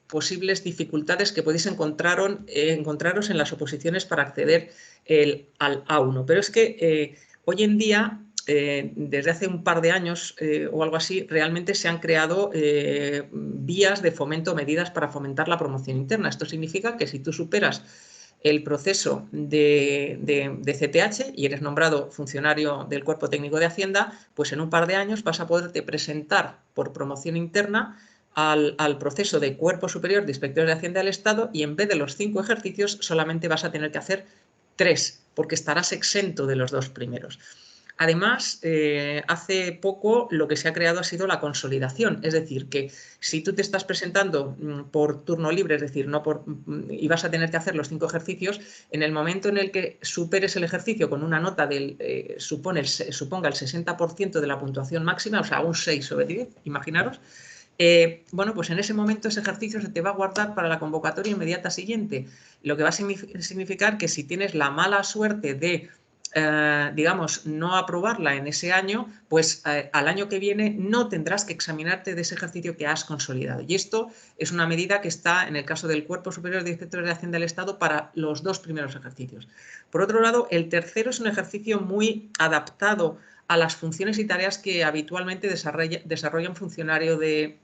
posibles dificultades que podéis encontraros en las oposiciones para acceder al A1. Pero es que hoy en día, desde hace un par de años o algo así, realmente se han creado vías de fomento, medidas para fomentar la promoción interna. Esto significa que si tú superas el proceso de CTH y eres nombrado funcionario del Cuerpo Técnico de Hacienda, pues en un par de años vas a poderte presentar por promoción interna al proceso de Cuerpo Superior de Inspectores de Hacienda del Estado, y en vez de los 5 ejercicios solamente vas a tener que hacer 3, porque estarás exento de los 2 primeros. Además, hace poco lo que se ha creado ha sido la consolidación, es decir, que si tú te estás presentando por turno libre, es decir, y vas a tener que hacer los 5 ejercicios, en el momento en el que superes el ejercicio con una nota suponga el 60% de la puntuación máxima, o sea, un 6 sobre 10, imaginaros, bueno, pues en ese momento ese ejercicio se te va a guardar para la convocatoria inmediata siguiente, lo que va a significar que si tienes la mala suerte de digamos, no aprobarla en ese año, pues al año que viene no tendrás que examinarte de ese ejercicio que has consolidado. Y esto es una medida que está en el caso del Cuerpo Superior de Inspectores de Hacienda del Estado para los 2 primeros ejercicios. Por otro lado, el tercero es un ejercicio muy adaptado a las funciones y tareas que habitualmente desarrolla un funcionario del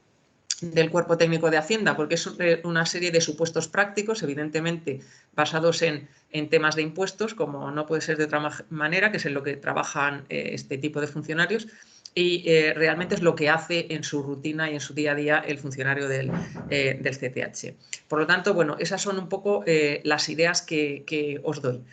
Cuerpo Técnico de Hacienda, porque es una serie de supuestos prácticos, evidentemente basados en temas de impuestos, como no puede ser de otra manera, que es en lo que trabajan este tipo de funcionarios, y realmente es lo que hace en su rutina y en su día a día el funcionario del CTH. Por lo tanto, bueno, esas son un poco las ideas que os doy.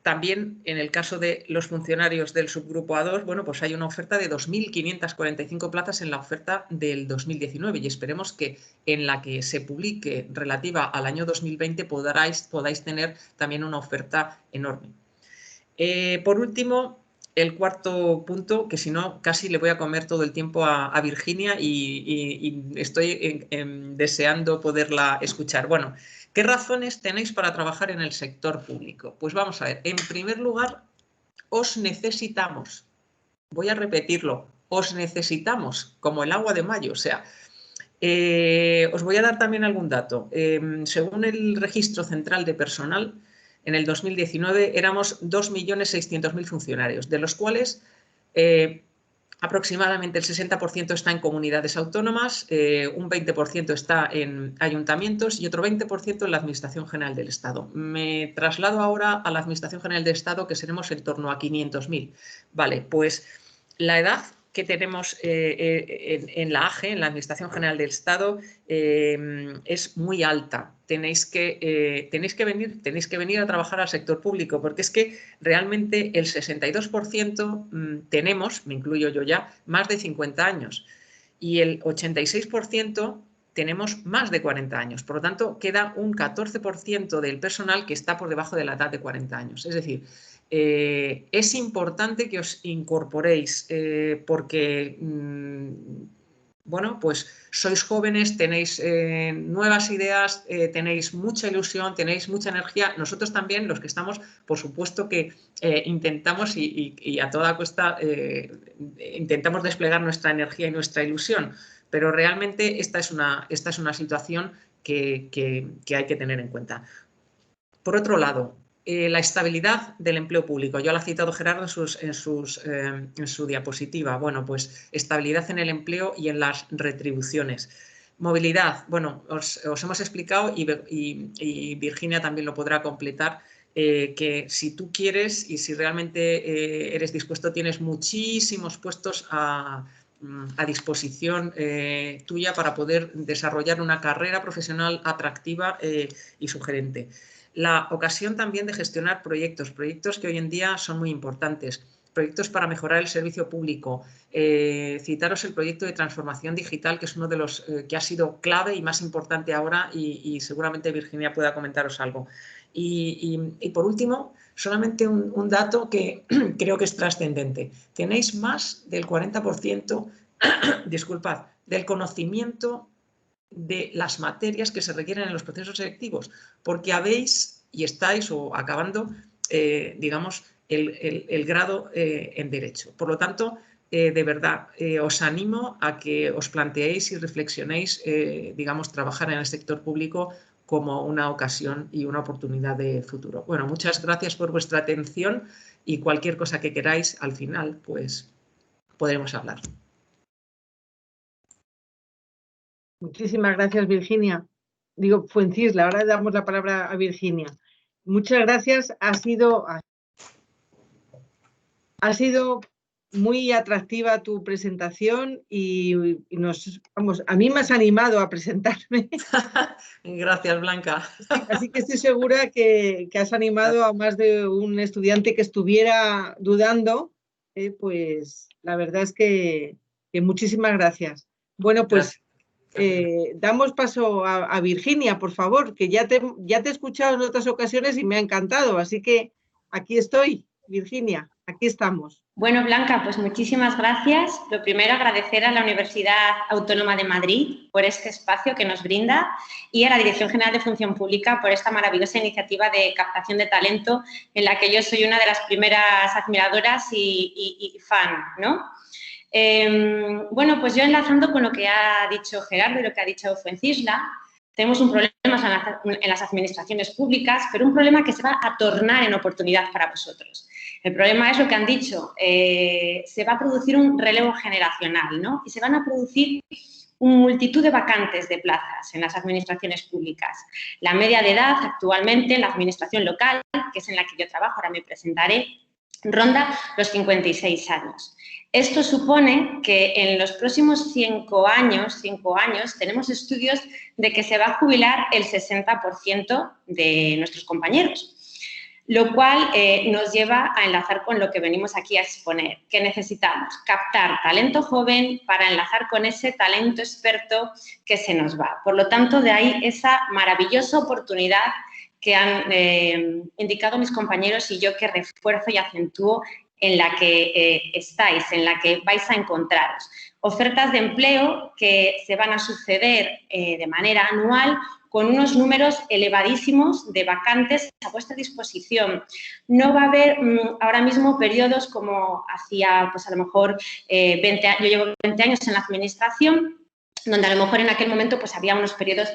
También en el caso de los funcionarios del subgrupo A2, bueno, pues hay una oferta de 2.545 plazas en la oferta del 2019 y esperemos que en la que se publique relativa al año 2020 podáis tener también una oferta enorme. Por último, el cuarto punto, que si no casi le voy a comer todo el tiempo a Virginia y estoy deseando poderla escuchar. Bueno, ¿qué razones tenéis para trabajar en el sector público? Pues vamos a ver, en primer lugar, os necesitamos. Voy a repetirlo, os necesitamos, como el agua de mayo, o sea, os voy a dar también algún dato. Según el Registro Central de Personal, en el 2019 éramos 2.600.000 funcionarios, de los cuales aproximadamente el 60% está en comunidades autónomas, un 20% está en ayuntamientos y otro 20% en la Administración General del Estado. Me traslado ahora a la Administración General del Estado, que seremos en torno a 500.000. Vale, pues la edad que tenemos en la AGE, en la Administración General del Estado, es muy alta. Tenéis que venir a trabajar al sector público, porque es que realmente el 62% tenemos, me incluyo yo ya, más de 50 años y el 86% tenemos más de 40 años. Por lo tanto, queda un 14% del personal que está por debajo de la edad de 40 años. Es decir, es importante que os incorporéis porque, bueno, pues sois jóvenes, tenéis nuevas ideas, tenéis mucha ilusión, tenéis mucha energía. Nosotros también, los que estamos, por supuesto que intentamos y a toda costa intentamos desplegar nuestra energía y nuestra ilusión, pero realmente esta es una situación que hay que tener en cuenta. Por otro lado, la estabilidad del empleo público. Ya lo ha citado Gerardo en su diapositiva. Bueno, pues estabilidad en el empleo y en las retribuciones. Movilidad. Bueno, os hemos explicado y Virginia también lo podrá completar, que si tú quieres y si realmente eres dispuesto, tienes muchísimos puestos a disposición tuya para poder desarrollar una carrera profesional atractiva y sugerente. La ocasión también de gestionar proyectos que hoy en día son muy importantes, proyectos para mejorar el servicio público. Citaros el proyecto de transformación digital, que es uno de los que ha sido clave y más importante ahora y seguramente Virginia pueda comentaros algo. Y por último, solamente un dato que creo que es trascendente. Tenéis más del 40%, disculpad, del conocimiento de las materias que se requieren en los procesos selectivos, porque habéis y estáis o acabando, digamos, el grado en Derecho. Por lo tanto, de verdad, os animo a que os planteéis y reflexionéis, digamos, trabajar en el sector público como una ocasión y una oportunidad de futuro. Bueno, muchas gracias por vuestra atención y cualquier cosa que queráis, al final, pues podremos hablar.
Muchísimas gracias, Virginia. Digo, Fuencisla, ahora damos la palabra a Virginia. Muchas gracias, ha sido muy atractiva tu presentación y a mí me has animado a presentarme.
Gracias, Blanca.
Así que estoy segura que has animado a más de un estudiante que estuviera dudando. Pues la verdad es que muchísimas gracias. Bueno, pues damos paso a Virginia, por favor, que ya te he escuchado en otras ocasiones y me ha encantado. Así que aquí estoy, Virginia, aquí estamos.
Bueno, Blanca, pues muchísimas gracias. Lo primero, agradecer a la Universidad Autónoma de Madrid por este espacio que nos brinda y a la Dirección General de Función Pública por esta maravillosa iniciativa de captación de talento en la que yo soy una de las primeras admiradoras y fan, ¿no? Bueno, pues yo enlazando con lo que ha dicho Gerardo y lo que ha dicho Fuencisla, tenemos un problema en las administraciones públicas, pero un problema que se va a tornar en oportunidad para vosotros. El problema es lo que han dicho, se va a producir un relevo generacional, ¿no? Y se van a producir multitud de vacantes de plazas en las administraciones públicas. La media de edad actualmente en la administración local, que es en la que yo trabajo, ahora me presentaré, ronda los 56 años. Esto supone que en los próximos 5 años, tenemos estudios de que se va a jubilar el 60% de nuestros compañeros, lo cual nos lleva a enlazar con lo que venimos aquí a exponer, que necesitamos captar talento joven para enlazar con ese talento experto que se nos va. Por lo tanto, de ahí esa maravillosa oportunidad que han indicado mis compañeros y yo que refuerzo y acentúo en la que estáis, en la que vais a encontraros. Ofertas de empleo que se van a suceder de manera anual con unos números elevadísimos de vacantes a vuestra disposición. No va a haber ahora mismo periodos como hacía, pues a lo mejor, yo llevo 20 años en la administración, donde a lo mejor en aquel momento pues había unos periodos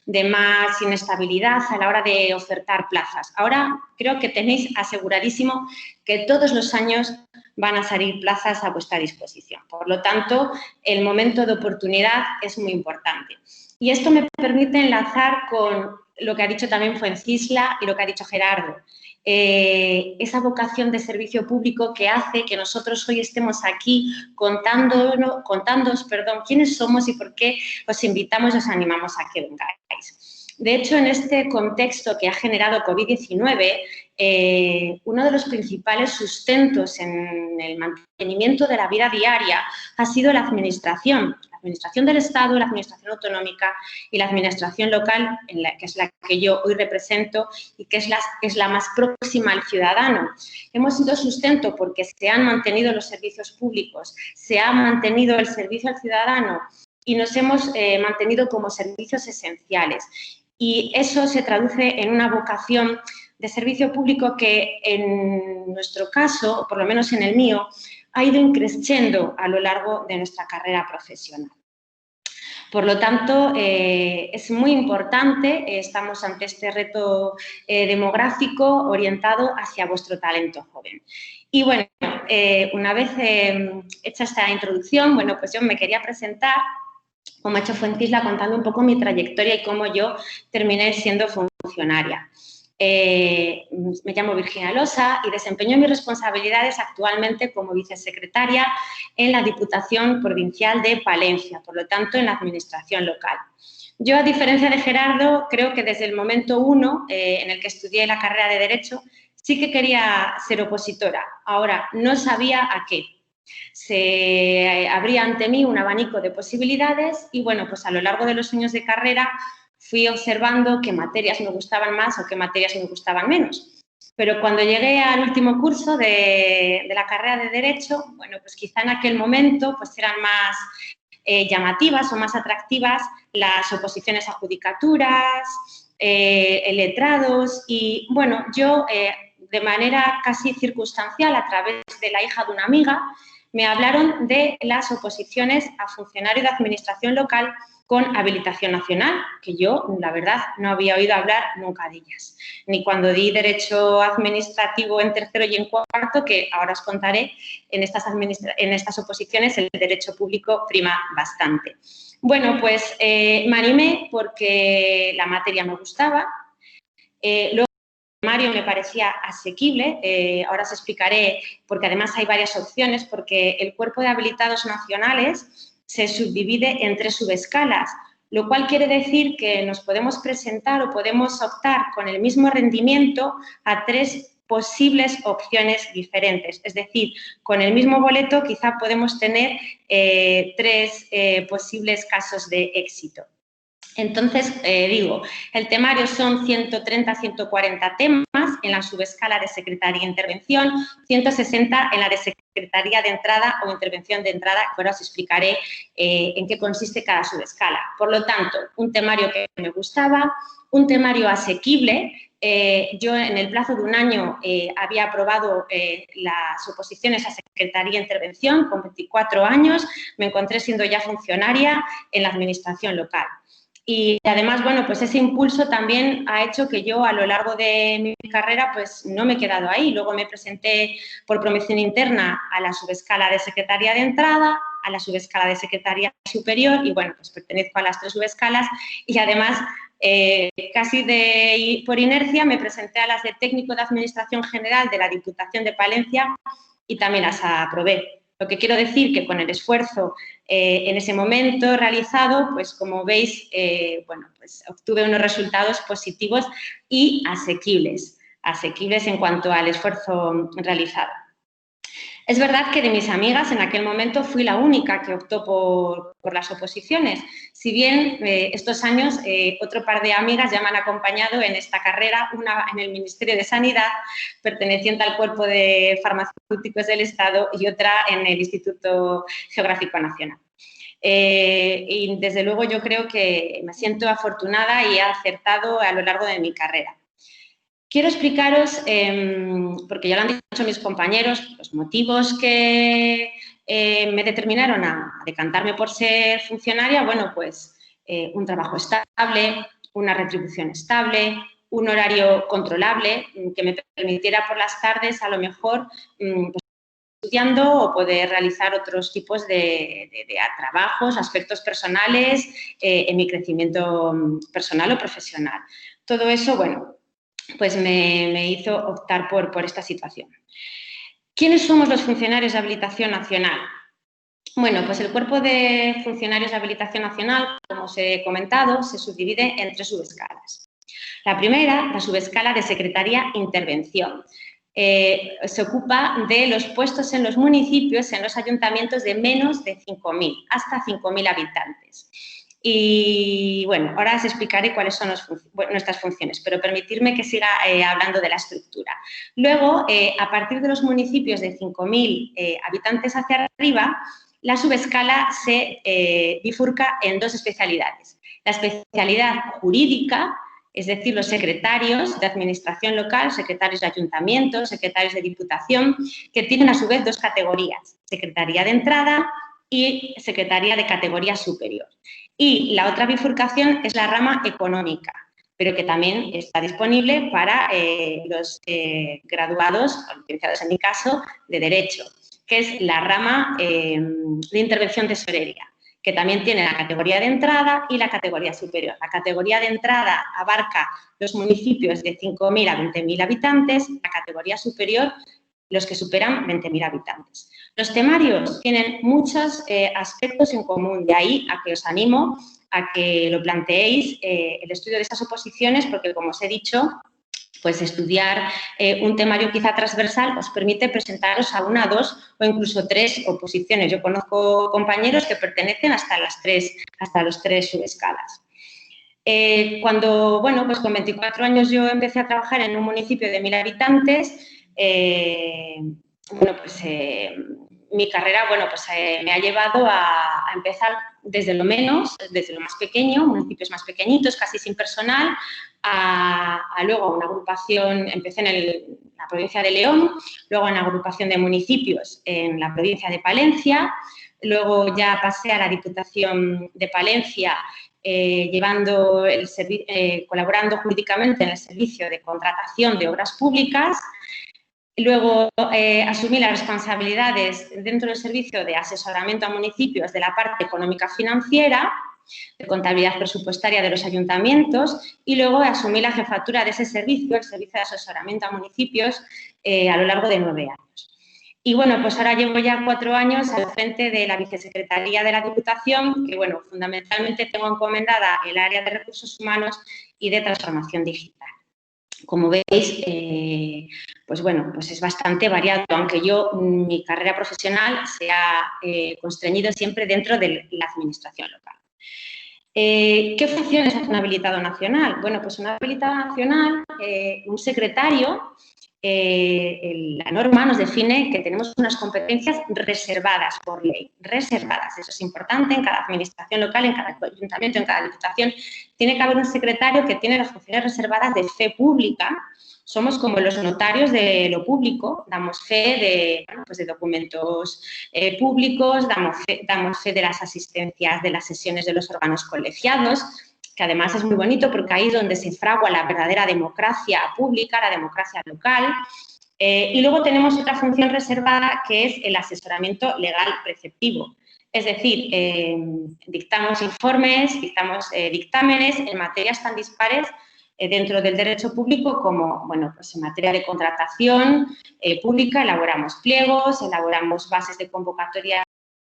de más inestabilidad a la hora de ofertar plazas. Ahora creo que tenéis aseguradísimo que todos los años van a salir plazas a vuestra disposición. Por lo tanto, el momento de oportunidad es muy importante. Y esto me permite enlazar con lo que ha dicho también Fuencisla y lo que ha dicho Gerardo. Esa vocación de servicio público que hace que nosotros hoy estemos aquí contándoos quiénes somos y por qué os invitamos y os animamos a que vengáis. De hecho, en este contexto que ha generado COVID-19, uno de los principales sustentos en el mantenimiento de la vida diaria ha sido la administración del Estado, la administración autonómica y la administración local, que es la que yo hoy represento y que es la más próxima al ciudadano. Hemos sido sustento porque se han mantenido los servicios públicos, se ha mantenido el servicio al ciudadano y nos hemos mantenido como servicios esenciales. Y eso se traduce en una vocación de servicio público que en nuestro caso, por lo menos en el mío, ha ido increciendo a lo largo de nuestra carrera profesional. Por lo tanto, es muy importante, estamos ante este reto demográfico orientado hacia vuestro talento joven. Y bueno, una vez hecha esta introducción, bueno, pues yo me quería presentar, como ha hecho Fuencisla, contando un poco mi trayectoria y cómo yo terminé siendo funcionaria. Me llamo Virginia Losa y desempeño mis responsabilidades actualmente como vicesecretaria en la Diputación Provincial de Palencia, por lo tanto en la administración local. Yo, a diferencia de Gerardo, creo que desde el momento 1 en el que estudié la carrera de Derecho, sí que quería ser opositora. Ahora, no sabía a qué. Se abría ante mí un abanico de posibilidades y, bueno, pues a lo largo de los años de carrera fui observando qué materias me gustaban más o qué materias me gustaban menos. Pero cuando llegué al último curso de la carrera de Derecho, bueno, pues quizá en aquel momento pues eran más llamativas o más atractivas las oposiciones a judicaturas, letrados y, bueno, yo de manera casi circunstancial, a través de la hija de una amiga, me hablaron de las oposiciones a funcionario de administración local con habilitación nacional, que yo, la verdad, no había oído hablar nunca de ellas. Ni cuando di Derecho Administrativo en tercero y en cuarto, que ahora os contaré, en estas oposiciones el derecho público prima bastante. Bueno, pues me animé porque la materia me gustaba. Luego el temario me parecía asequible, ahora os explicaré, porque además hay varias opciones, porque el cuerpo de habilitados nacionales se subdivide en 3 subescalas, lo cual quiere decir que nos podemos presentar o podemos optar con el mismo rendimiento a 3 posibles opciones diferentes. Es decir, con el mismo boleto quizá podemos tener 3 posibles casos de éxito. Entonces, el temario son 130 a 140 temas en la subescala de Secretaría de Intervención, 160 en la de Secretaría de Entrada o Intervención de Entrada, que ahora os explicaré en qué consiste cada subescala. Por lo tanto, un temario que me gustaba, un temario asequible. Yo en el plazo de un año había aprobado las oposiciones a Secretaría de Intervención con 24 años, me encontré siendo ya funcionaria en la administración local. Y además, bueno, pues ese impulso también ha hecho que yo a lo largo de mi carrera pues no me he quedado ahí. Luego me presenté por promoción interna a la subescala de Secretaría de Entrada, a la subescala de Secretaría Superior y, bueno, pues pertenezco a las 3 subescalas y además casi por inercia me presenté a las de Técnico de Administración General de la Diputación de Palencia y también las aprobé. Lo que quiero decir que con el esfuerzo en ese momento realizado, pues como veis, bueno, pues obtuve unos resultados positivos y asequibles en cuanto al esfuerzo realizado. Es verdad que de mis amigas en aquel momento fui la única que optó por las oposiciones, si bien estos años otro par de amigas ya me han acompañado en esta carrera, una en el Ministerio de Sanidad, perteneciente al Cuerpo de Farmacéuticos del Estado, y otra en el Instituto Geográfico Nacional. Y desde luego yo creo que me siento afortunada y he acertado a lo largo de mi carrera. Quiero explicaros, porque ya lo han dicho mis compañeros, los motivos que me determinaron a decantarme por ser funcionaria. Bueno, pues un trabajo estable, una retribución estable, un horario controlable que me permitiera por las tardes a lo mejor pues, estudiando o poder realizar otros tipos de trabajos, aspectos personales en mi crecimiento personal o profesional. Todo eso, bueno, pues me hizo optar por esta situación. ¿Quiénes somos los funcionarios de habilitación nacional? Bueno, pues el cuerpo de funcionarios de habilitación nacional, como os he comentado, se subdivide en 3 subescalas. La primera, la subescala de Secretaría Intervención. Se ocupa de los puestos en los municipios, en los ayuntamientos de menos de 5.000, hasta 5.000 habitantes. Y bueno, ahora os explicaré cuáles son nuestras funciones, pero permitirme que siga hablando de la estructura. Luego, a partir de los municipios de 5.000 habitantes hacia arriba, la subescala se bifurca en 2 especialidades. La especialidad jurídica, es decir, los secretarios de administración local, secretarios de ayuntamiento, secretarios de diputación, que tienen a su vez 2 categorías, secretaría de entrada y secretaría de categoría superior. Y la otra bifurcación es la rama económica, pero que también está disponible para los graduados, licenciados en mi caso, de Derecho, que es la rama de intervención tesorería, que también tiene la categoría de entrada y la categoría superior. La categoría de entrada abarca los municipios de 5.000 a 20.000 habitantes, la categoría superior los que superan 20.000 habitantes. Los temarios tienen muchos aspectos en común, de ahí a que os animo a que lo planteéis el estudio de estas oposiciones, porque como os he dicho, pues estudiar un temario quizá transversal os permite presentaros a 1, 2 o incluso 3 oposiciones. Yo conozco compañeros que pertenecen hasta los 3 subescalas. Cuando, bueno, pues con 24 años yo empecé a trabajar en un municipio de 1.000 habitantes, bueno, pues mi carrera, bueno, pues me ha llevado a empezar desde lo más pequeño, municipios más pequeñitos, casi sin personal, luego a una agrupación, empecé en la provincia de León, luego en la agrupación de municipios en la provincia de Palencia, luego ya pasé a la Diputación de Palencia, colaborando jurídicamente en el servicio de contratación de obras públicas. Luego asumí las responsabilidades dentro del servicio de asesoramiento a municipios de la parte económica financiera, de contabilidad presupuestaria de los ayuntamientos, y luego asumí la jefatura de ese servicio, el servicio de asesoramiento a municipios, a lo largo de 9 años. Y bueno, pues ahora llevo ya 4 años al frente de la vicesecretaría de la Diputación, que bueno, fundamentalmente tengo encomendada el área de recursos humanos y de transformación digital. Como veis, pues bueno, pues es bastante variado, aunque mi carrera profesional se ha constreñido siempre dentro de la administración local. ¿Qué funciones hace un habilitado nacional? Bueno, pues un habilitado nacional, un secretario, la norma nos define que tenemos unas competencias reservadas por ley, reservadas. Eso es importante en cada administración local, en cada ayuntamiento, en cada diputación. Tiene que haber un secretario que tiene las funciones reservadas de fe pública. Somos como los notarios de lo público, damos fe de documentos públicos, damos fe de las asistencias de las sesiones de los órganos colegiados, que además es muy bonito porque ahí es donde se fragua la verdadera democracia pública, la democracia local. Y luego tenemos otra función reservada que es el asesoramiento legal preceptivo. Es decir, dictamos informes, dictamos dictámenes en materias tan dispares dentro del derecho público como, bueno, pues en materia de contratación pública elaboramos pliegos, elaboramos bases de convocatoria,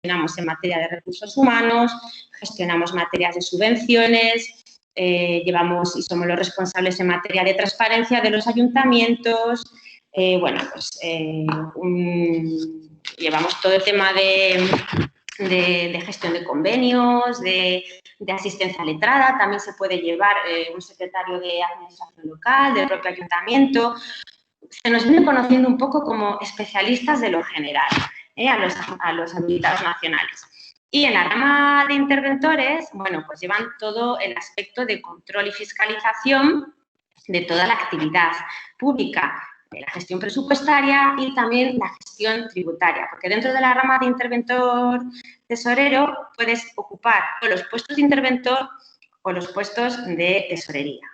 gestionamos en materia de recursos humanos, gestionamos materias de subvenciones, llevamos y somos los responsables en materia de transparencia de los ayuntamientos, bueno, pues llevamos todo el tema de gestión de convenios, de asistencia letrada, también se puede llevar un secretario de administración local, del propio ayuntamiento. Se nos viene conociendo un poco como especialistas de lo general, a los habilitados nacionales. Y en la rama de interventores, bueno, pues llevan todo el aspecto de control y fiscalización de toda la actividad pública, de la gestión presupuestaria y también la gestión tributaria, porque dentro de la rama de interventor tesorero puedes ocupar o los puestos de interventor o los puestos de tesorería.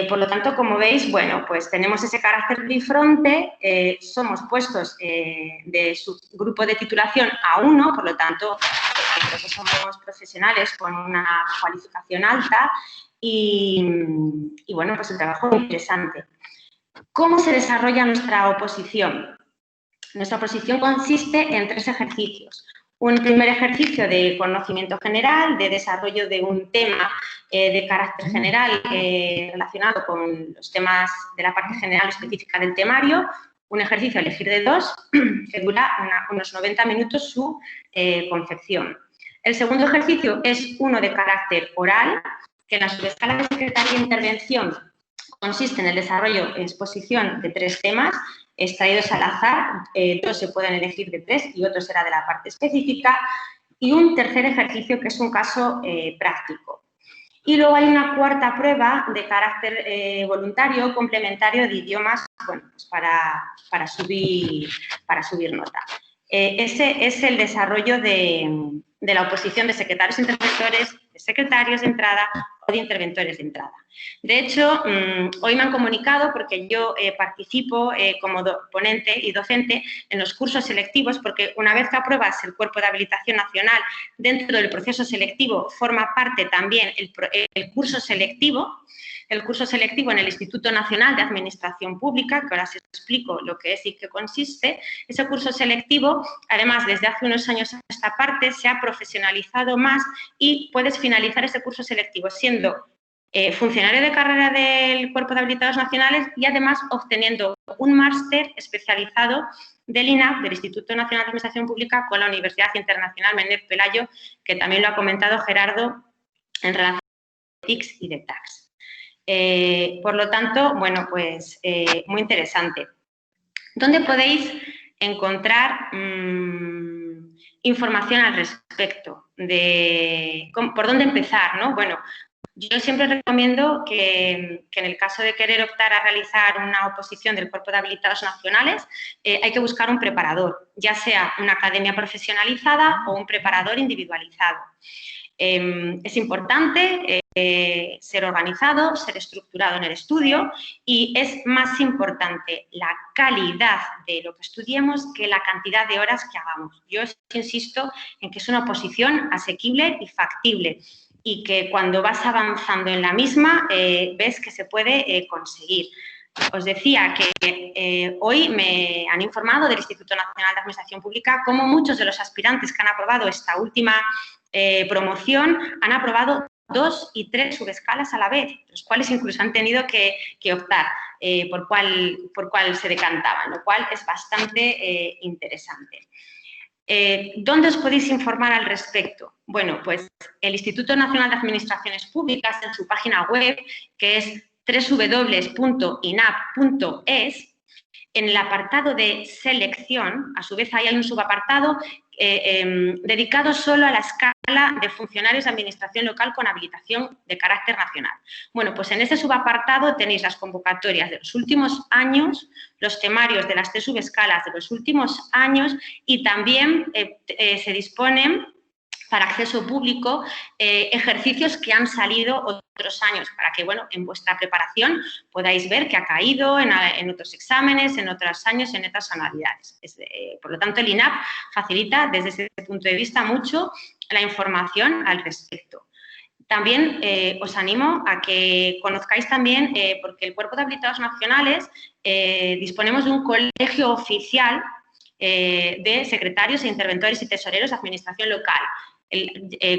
Por lo tanto, como veis, bueno, pues tenemos ese carácter bifronte, somos puestos de subgrupo de titulación A1, por lo tanto, creo que somos profesionales con una cualificación alta y bueno, pues el trabajo es interesante. ¿Cómo se desarrolla nuestra oposición? Nuestra oposición consiste en 3 ejercicios. Un primer ejercicio de conocimiento general, de desarrollo de un tema de carácter general relacionado con los temas de la parte general específica del temario. Un ejercicio a elegir de 2 que dura unos 90 minutos su confección. El segundo ejercicio es uno de carácter oral, que en la subescala de secretaría de intervención consiste en el desarrollo en exposición de 3 temas extraídos al azar, 2 se pueden elegir de 3 y otro será de la parte específica, y un tercer ejercicio que es un caso práctico. Y luego hay una cuarta prueba de carácter voluntario, complementario de idiomas, bueno, pues para subir nota. Ese es el desarrollo de la oposición de secretarios interventores, de secretarios de entrada o de interventores de entrada. De hecho, hoy me han comunicado, porque yo participo como ponente y docente en los cursos selectivos, porque una vez que apruebas el cuerpo de habilitación nacional, dentro del proceso selectivo forma parte también el curso selectivo. El curso selectivo en el Instituto Nacional de Administración Pública, que ahora os explico lo que es y qué consiste. Ese curso selectivo, además, desde hace unos años a esta parte, se ha profesionalizado más y puedes finalizar ese curso selectivo siendo funcionario de carrera del Cuerpo de Habilitados Nacionales y, además, obteniendo un máster especializado del INAP, del Instituto Nacional de Administración Pública, con la Universidad Internacional Menéndez Pelayo, que también lo ha comentado Gerardo en relación a TICS y de TACS. Por lo tanto, bueno, pues muy interesante. ¿Dónde podéis encontrar información al respecto? ¿Por dónde empezar, no? Bueno, Yo siempre recomiendo que en el caso de querer optar a realizar una oposición del Cuerpo de Habilitados Nacionales, hay que buscar un preparador, ya sea una academia profesionalizada o un preparador individualizado. Es importante ser organizado, ser estructurado en el estudio y es más importante la calidad de lo que estudiemos que la cantidad de horas que hagamos. Yo insisto en que es una oposición asequible y factible y que cuando vas avanzando en la misma ves que se puede conseguir. Os decía que hoy me han informado del Instituto Nacional de Administración Pública cómo muchos de los aspirantes que han aprobado esta última promoción han aprobado 2 y 3 subescalas a la vez, los cuales incluso han tenido que optar por cuál se decantaban, lo cual es bastante interesante. ¿Dónde os podéis informar al respecto? Bueno, pues el Instituto Nacional de Administraciones Públicas, en su página web, que es www.inap.es, en el apartado de selección, a su vez ahí hay un subapartado dedicado solo a la escala de funcionarios de administración local con habilitación de carácter nacional. Bueno, pues en este subapartado tenéis las convocatorias de los últimos años, los temarios de las 3 subescalas de los últimos años y también se disponen para acceso público ejercicios que han salido otros años para que, bueno, en vuestra preparación podáis ver que ha caído en otros exámenes, en otros años, en otras anualidades. Por lo tanto, el INAP facilita desde ese punto de vista mucho la información al respecto. También os animo a que conozcáis también, porque el Cuerpo de Habilitados Nacionales disponemos de un colegio oficial de secretarios e interventores y tesoreros de administración local,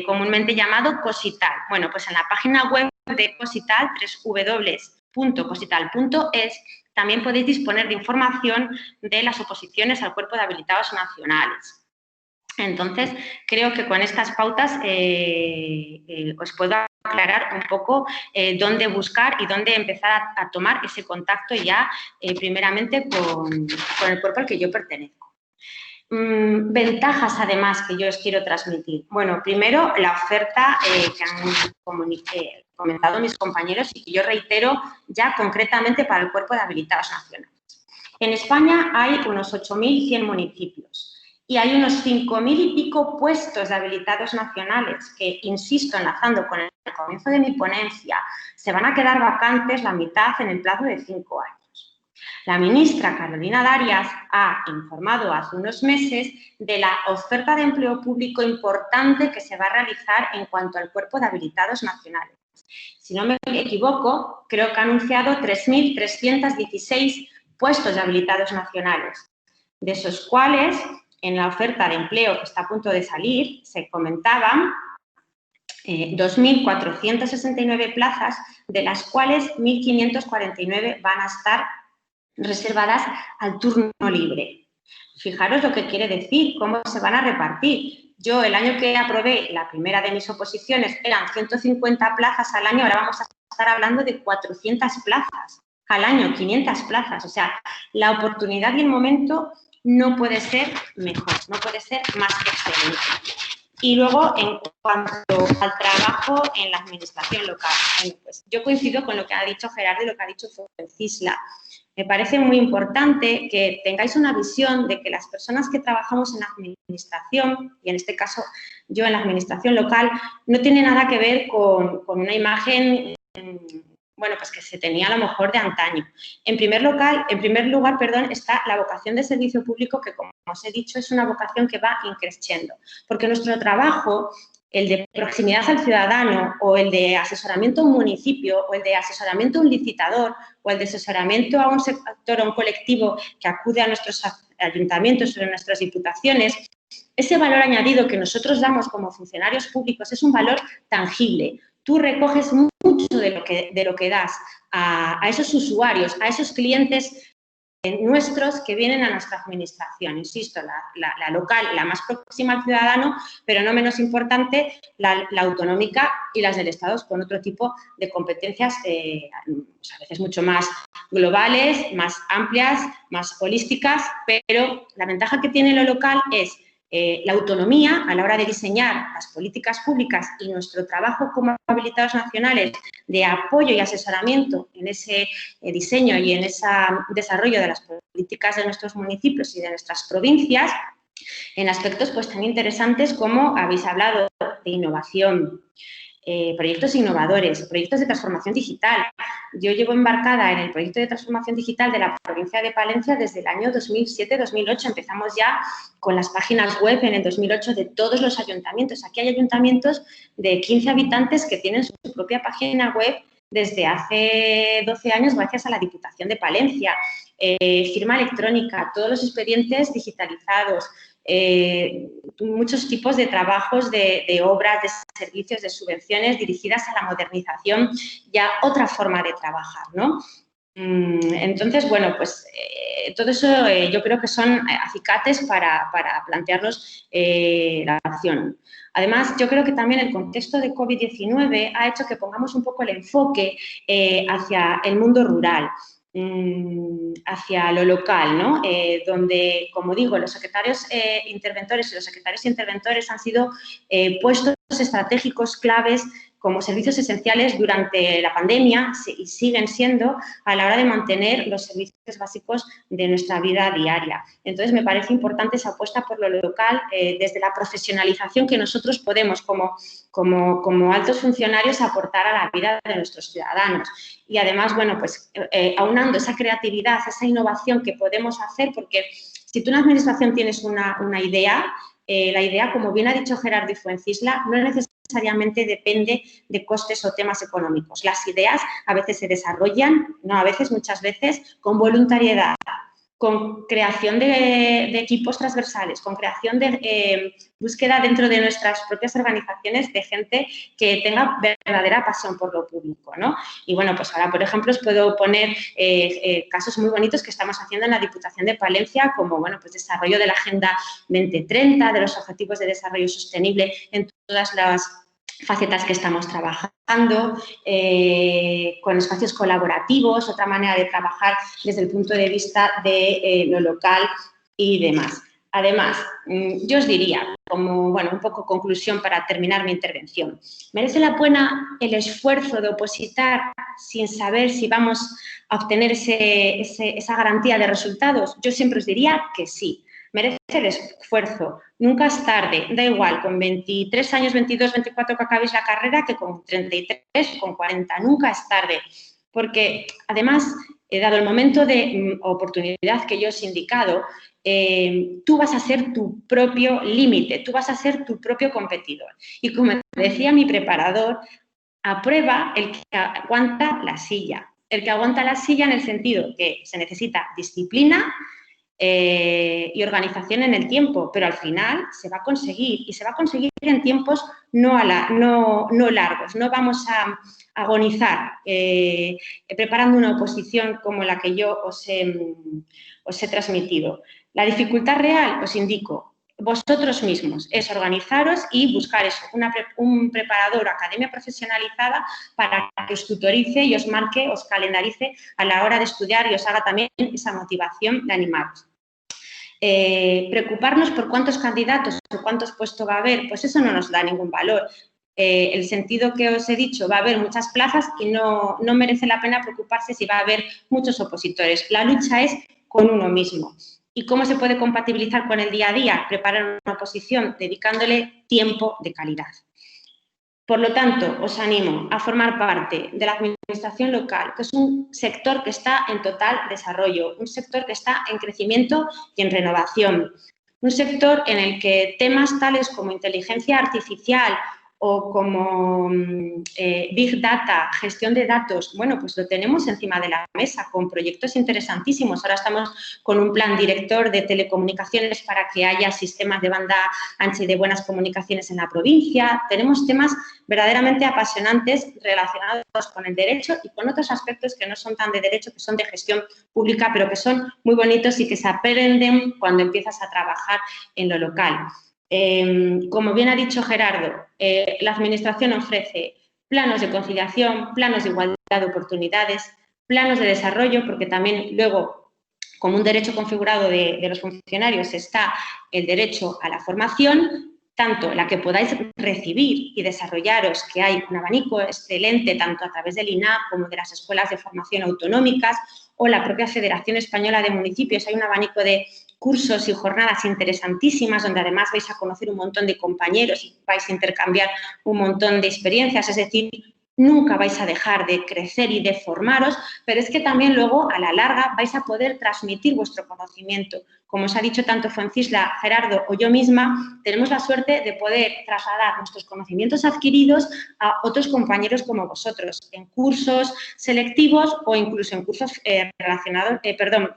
comúnmente llamado COSITAL. Bueno, pues en la página web de COSITAL, www.cosital.es, también podéis disponer de información de las oposiciones al Cuerpo de Habilitados Nacionales. Entonces, creo que con estas pautas os puedo aclarar un poco dónde buscar y dónde empezar a tomar ese contacto ya primeramente con el cuerpo al que yo pertenezco. Ventajas, además, que yo os quiero transmitir. Bueno, primero, la oferta que han comentado mis compañeros y que yo reitero ya concretamente para el Cuerpo de Habilitados Nacionales. En España hay unos 8.100 municipios y hay unos 5.000 y pico puestos de habilitados nacionales que, insisto, enlazando con el comienzo de mi ponencia, se van a quedar vacantes la mitad en el plazo de 5 años. La ministra Carolina Darias ha informado hace unos meses de la oferta de empleo público importante que se va a realizar en cuanto al Cuerpo de Habilitados Nacionales. Si no me equivoco, creo que ha anunciado 3.316 puestos de habilitados nacionales, de esos cuales en la oferta de empleo que está a punto de salir se comentaban 2.469 plazas, de las cuales 1.549 van a estar reservadas al turno libre. Fijaros lo que quiere decir, cómo se van a repartir. Yo, el año que aprobé la primera de mis oposiciones, eran 150 plazas al año, ahora vamos a estar hablando de 400 plazas al año, 500 plazas. O sea, la oportunidad y el momento no puede ser mejor, no puede ser más excelente. Y luego, en cuanto al trabajo en la administración local, pues yo coincido con lo que ha dicho Gerardo y lo que ha dicho Cisla. Me parece muy importante que tengáis una visión de que las personas que trabajamos en la administración, y en este caso yo en la administración local, no tiene nada que ver con una imagen, bueno, pues que se tenía a lo mejor de antaño. En primer lugar, está la vocación de servicio público que, como os he dicho, es una vocación que va increciendo, porque nuestro trabajo, el de proximidad al ciudadano o el de asesoramiento a un municipio o el de asesoramiento a un licitador o el de asesoramiento a un sector o un colectivo que acude a nuestros ayuntamientos o a nuestras diputaciones, ese valor añadido que nosotros damos como funcionarios públicos es un valor tangible. Tú recoges mucho de lo que das a esos usuarios, a esos clientes nuestros que vienen a nuestra administración. Insisto, la local, la más próxima al ciudadano, pero no menos importante, la autonómica y las del Estado con otro tipo de competencias, a veces mucho más globales, más amplias, más holísticas, pero la ventaja que tiene lo local es la autonomía a la hora de diseñar las políticas públicas y nuestro trabajo como habilitados nacionales de apoyo y asesoramiento en ese diseño y en ese desarrollo de las políticas de nuestros municipios y de nuestras provincias, en aspectos pues tan interesantes como habéis hablado de innovación, proyectos innovadores, proyectos de transformación digital. Yo llevo embarcada en el proyecto de transformación digital de la provincia de Palencia desde el año 2007-2008. Empezamos ya con las páginas web en el 2008 de todos los ayuntamientos. Aquí hay ayuntamientos de 15 habitantes que tienen su propia página web desde hace 12 años gracias a la Diputación de Palencia. Firma electrónica, todos los expedientes digitalizados, muchos tipos de trabajos, de obras, de servicios, de subvenciones dirigidas a la modernización, ya otra forma de trabajar, ¿no? Entonces, bueno, pues todo eso yo creo que son acicates para plantearnos la acción. Además, yo creo que también el contexto de COVID-19 ha hecho que pongamos un poco el enfoque hacia el mundo rural, hacia lo local, ¿no? Donde, como digo, los secretarios interventores y los secretarios interventores han sido puestos estratégicos claves como servicios esenciales durante la pandemia y siguen siendo a la hora de mantener los servicios básicos de nuestra vida diaria. Entonces, me parece importante esa apuesta por lo local desde la profesionalización que nosotros podemos como altos funcionarios aportar a la vida de nuestros ciudadanos. Y además, bueno, pues aunando esa creatividad, esa innovación que podemos hacer, porque si tú en la administración tienes una idea, la idea, como bien ha dicho Gerardo Fuencisla, no necesariamente depende de costes o temas económicos. Las ideas a veces se desarrollan, no a veces, muchas veces, con voluntariedad, con creación de equipos transversales, con creación de búsqueda dentro de nuestras propias organizaciones de gente que tenga verdadera pasión por lo público, ¿no? Y bueno, pues ahora, por ejemplo, os puedo poner casos muy bonitos que estamos haciendo en la Diputación de Palencia, como, bueno, pues desarrollo de la Agenda 2030, de los Objetivos de Desarrollo Sostenible en todas las facetas que estamos trabajando, con espacios colaborativos, otra manera de trabajar desde el punto de vista de lo local y demás. Además, yo os diría, como bueno, un poco conclusión para terminar mi intervención, ¿merece la pena el esfuerzo de opositar sin saber si vamos a obtener esa garantía de resultados? Yo siempre os diría que sí. Merece el esfuerzo, nunca es tarde, da igual, con 23 años, 22, 24 que acabéis la carrera que con 33 o con 40, nunca es tarde, porque además, dado el momento de oportunidad que yo os he indicado, tú vas a ser tu propio límite, tú vas a ser tu propio competidor. Y como decía mi preparador, aprueba el que aguanta la silla. El que aguanta la silla en el sentido que se necesita disciplina y organización en el tiempo, pero al final se va a conseguir y se va a conseguir en tiempos no largos. No vamos a agonizar preparando una oposición como la que yo os he transmitido. La dificultad real, os indico, vosotros mismos, es organizaros y buscar eso, un preparador, academia profesionalizada para que os tutorice y os marque, os calendarice a la hora de estudiar y os haga también esa motivación de animaros. Preocuparnos por cuántos candidatos o cuántos puestos va a haber, pues eso no nos da ningún valor. El sentido que os he dicho, va a haber muchas plazas y no merece la pena preocuparse si va a haber muchos opositores. La lucha es con uno mismo. ¿Y cómo se puede compatibilizar con el día a día? Preparar una oposición dedicándole tiempo de calidad. Por lo tanto, os animo a formar parte de la administración local, que es un sector que está en total desarrollo, un sector que está en crecimiento y en renovación, un sector en el que temas tales como inteligencia artificial o como Big Data, gestión de datos, bueno, pues lo tenemos encima de la mesa con proyectos interesantísimos. Ahora estamos con un plan director de telecomunicaciones para que haya sistemas de banda ancha y de buenas comunicaciones en la provincia. Tenemos temas verdaderamente apasionantes relacionados con el derecho y con otros aspectos que no son tan de derecho, que son de gestión pública, pero que son muy bonitos y que se aprenden cuando empiezas a trabajar en lo local. Como bien ha dicho Gerardo, la Administración ofrece planos de conciliación, planos de igualdad de oportunidades, planos de desarrollo, porque también luego como un derecho configurado de los funcionarios está el derecho a la formación, tanto la que podáis recibir y desarrollaros, que hay un abanico excelente tanto a través del INAP como de las escuelas de formación autonómicas o la propia Federación Española de Municipios. Hay un abanico de cursos y jornadas interesantísimas donde además vais a conocer un montón de compañeros y vais a intercambiar un montón de experiencias, es decir, nunca vais a dejar de crecer y de formaros, pero es que también luego, a la larga, vais a poder transmitir vuestro conocimiento. Como os ha dicho tanto Fuencisla, Gerardo o yo misma, tenemos la suerte de poder trasladar nuestros conocimientos adquiridos a otros compañeros como vosotros, en cursos selectivos o incluso en cursos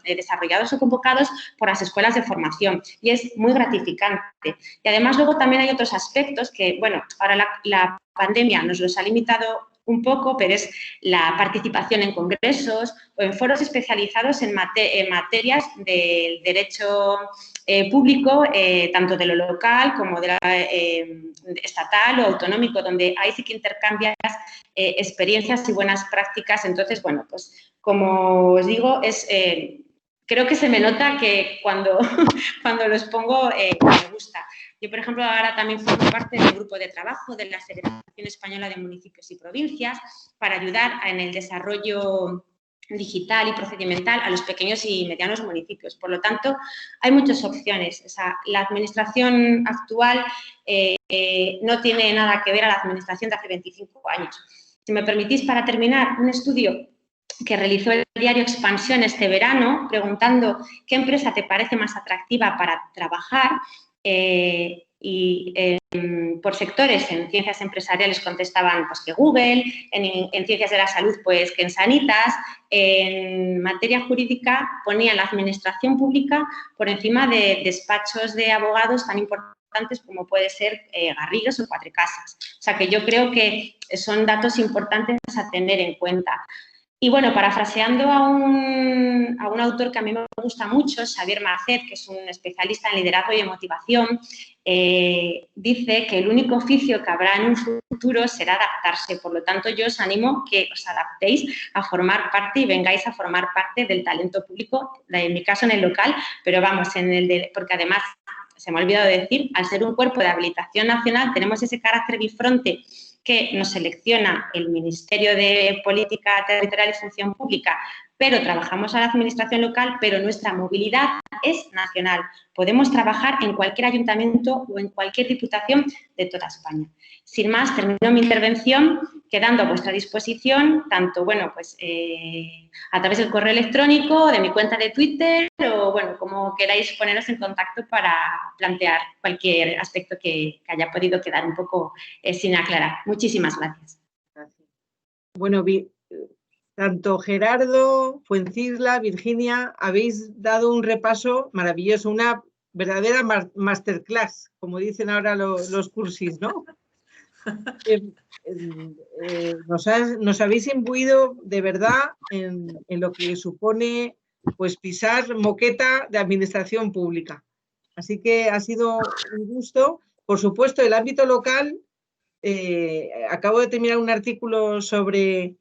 desarrollados o convocados por las escuelas de formación. Y es muy gratificante. Y además luego también hay otros aspectos que, bueno, ahora la pandemia nos los ha limitado un poco, pero es la participación en congresos o en foros especializados en materias del derecho público, tanto de lo local como de lo estatal o autonómico, donde ahí sí que intercambias experiencias y buenas prácticas. Entonces, bueno, pues como os digo, creo que se me nota que cuando los pongo me gusta. Yo, por ejemplo, ahora también formo parte del grupo de trabajo de la Federación Española de Municipios y Provincias para ayudar en el desarrollo digital y procedimental a los pequeños y medianos municipios. Por lo tanto, hay muchas opciones. O sea, la administración actual no tiene nada que ver a la administración de hace 25 años. Si me permitís, para terminar, un estudio que realizó el diario Expansión este verano, preguntando qué empresa te parece más atractiva para trabajar, por sectores, en ciencias empresariales contestaban pues, que Google, en ciencias de la salud pues que en Sanitas, en materia jurídica ponían la administración pública por encima de despachos de abogados tan importantes como puede ser Garrigues o Cuatrecasas. O sea que yo creo que son datos importantes a tener en cuenta. Y bueno, parafraseando a un autor que a mí me gusta mucho, Xavier Marcet, que es un especialista en liderazgo y en motivación, dice que el único oficio que habrá en un futuro será adaptarse. Por lo tanto, yo os animo que os adaptéis a formar parte y vengáis a formar parte del talento público, en mi caso en el local, pero vamos, porque además, se me ha olvidado decir, al ser un cuerpo de habilitación nacional tenemos ese carácter bifronte que nos selecciona el Ministerio de Política Territorial y Función Pública, pero trabajamos a la administración local, pero nuestra movilidad es nacional. Podemos trabajar en cualquier ayuntamiento o en cualquier diputación de toda España. Sin más, termino mi intervención quedando a vuestra disposición, tanto bueno, pues, a través del correo electrónico, de mi cuenta de Twitter o bueno, como queráis poneros en contacto para plantear cualquier aspecto que haya podido quedar un poco sin aclarar. Muchísimas gracias.
Bueno, tanto Gerardo, Fuencisla, Virginia, habéis dado un repaso maravilloso, una verdadera masterclass, como dicen ahora los cursis, ¿no? Nos habéis imbuido de verdad en lo que supone pues pisar moqueta de administración pública. Así que ha sido un gusto. Por supuesto, el ámbito local, acabo de terminar un artículo sobre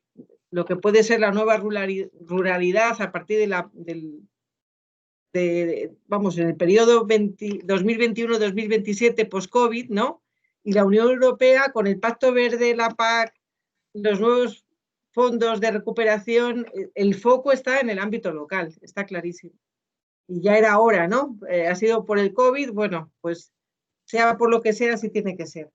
lo que puede ser la nueva ruralidad a partir vamos, en el periodo 2021-2027 post-COVID, ¿no? Y la Unión Europea, con el Pacto Verde, la PAC, los nuevos fondos de recuperación, el foco está en el ámbito local, está clarísimo. Y ya era hora, ¿no? Ha sido por el COVID, bueno, pues sea por lo que sea, sí tiene que ser.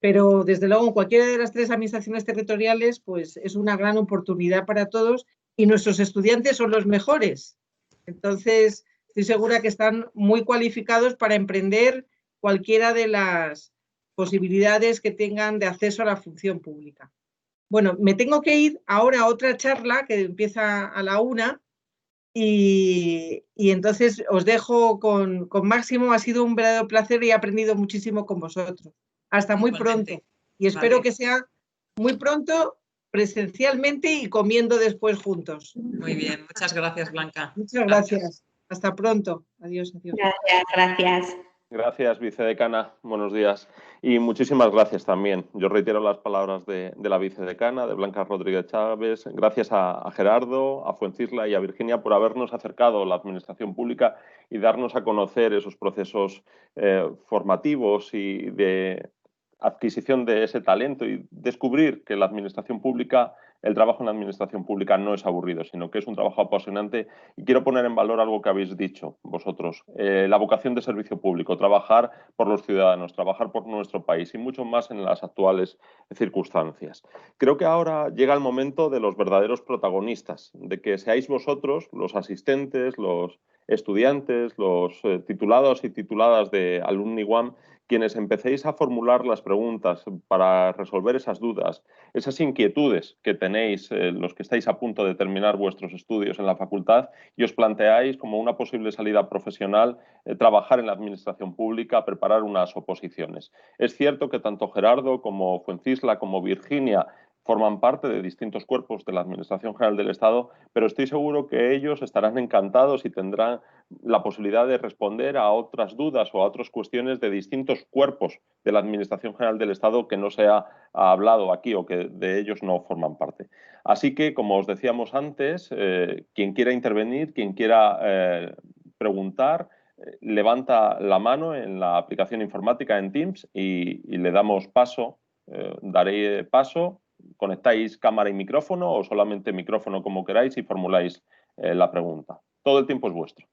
Pero desde luego en cualquiera de las tres administraciones territoriales, pues es una gran oportunidad para todos y nuestros estudiantes son los mejores. Entonces, estoy segura que están muy cualificados para emprender cualquiera de las posibilidades que tengan de acceso a la función pública. Bueno, me tengo que ir ahora a otra charla que empieza a la 1 y entonces os dejo con Máximo. Ha sido un verdadero placer y he aprendido muchísimo con vosotros. Hasta muy pronto. Y espero que sea muy pronto presencialmente y comiendo después juntos.
Muy bien, muchas gracias, Blanca.
Muchas gracias. Hasta pronto. Adiós.
Gracias, gracias.
Gracias, vicedecana. Buenos días. Y muchísimas gracias también. Yo reitero las palabras de la vicedecana, de Blanca Rodríguez Chávez. Gracias a Gerardo, a Fuencisla y a Virginia por habernos acercado a la administración pública y darnos a conocer esos procesos formativos y de adquisición de ese talento y descubrir que la administración pública, el trabajo en la administración pública no es aburrido, sino que es un trabajo apasionante. Y quiero poner en valor algo que habéis dicho vosotros, la vocación de servicio público, trabajar por los ciudadanos, trabajar por nuestro país y mucho más en las actuales circunstancias. Creo que ahora llega el momento de los verdaderos protagonistas, de que seáis vosotros, los asistentes, los estudiantes, los titulados y tituladas de Alumni One, quienes empecéis a formular las preguntas para resolver esas dudas, esas inquietudes que tenéis los que estáis a punto de terminar vuestros estudios en la facultad y os planteáis como una posible salida profesional trabajar en la administración pública, preparar unas oposiciones. Es cierto que tanto Gerardo como Fuencisla como Virginia forman parte de distintos cuerpos de la Administración General del Estado, pero estoy seguro que ellos estarán encantados y tendrán la posibilidad de responder a otras dudas o a otras cuestiones de distintos cuerpos de la Administración General del Estado que no se ha hablado aquí o que de ellos no forman parte. Así que, como os decíamos antes, quien quiera intervenir, quien quiera preguntar, levanta la mano en la aplicación informática en Teams y le damos paso, daré paso. Conectáis cámara y micrófono o solamente micrófono como queráis y formuláis la pregunta. Todo el tiempo es vuestro.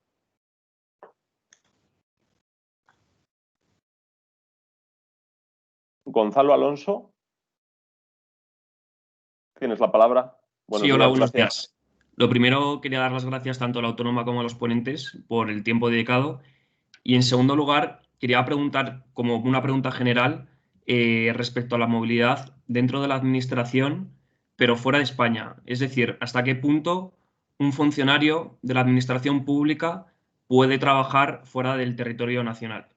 Gonzalo Alonso, tienes la palabra.
Sí, hola, buenos días. Lo primero, quería dar las gracias tanto a la autónoma como a los ponentes por el tiempo dedicado. Y en segundo lugar, quería preguntar, como una pregunta general, respecto a la movilidad dentro de la administración, pero fuera de España. Es decir, ¿hasta qué punto un funcionario de la administración pública puede trabajar fuera del territorio nacional?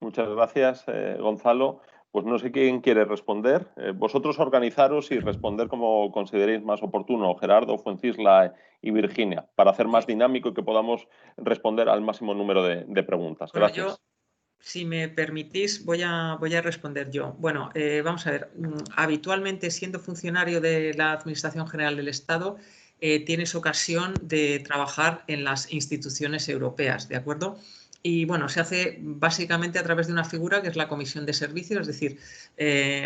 Muchas gracias, Gonzalo. Pues no sé quién quiere responder. Vosotros organizaros y responder como consideréis más oportuno, Gerardo, Fuencisla y Virginia, para hacer más dinámico y que podamos responder al máximo número de preguntas. Gracias.
Bueno, yo, si me permitís, voy a responder yo. Bueno, vamos a ver. Habitualmente, siendo funcionario de la Administración General del Estado, tienes ocasión de trabajar en las instituciones europeas, ¿de acuerdo? Y bueno, se hace básicamente a través de una figura que es la Comisión de Servicios, es decir,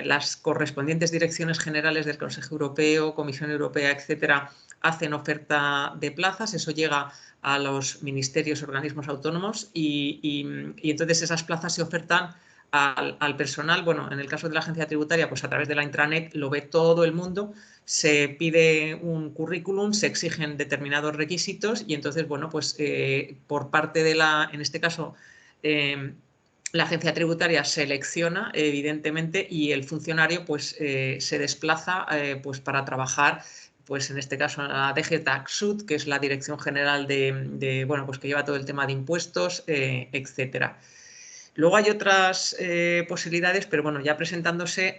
las correspondientes direcciones generales del Consejo Europeo, Comisión Europea, etcétera, hacen oferta de plazas, eso llega a los ministerios, organismos autónomos y entonces esas plazas se ofertan al personal. Bueno, en el caso de la agencia tributaria, pues a través de la intranet lo ve todo el mundo, se pide un currículum, se exigen determinados requisitos y entonces, bueno, pues por parte de en este caso, la agencia tributaria selecciona, evidentemente, y el funcionario pues se desplaza pues para trabajar, pues en este caso la DG Taxud, que es la Dirección General bueno, pues que lleva todo el tema de impuestos, etcétera. Luego hay otras posibilidades, pero bueno, ya presentándose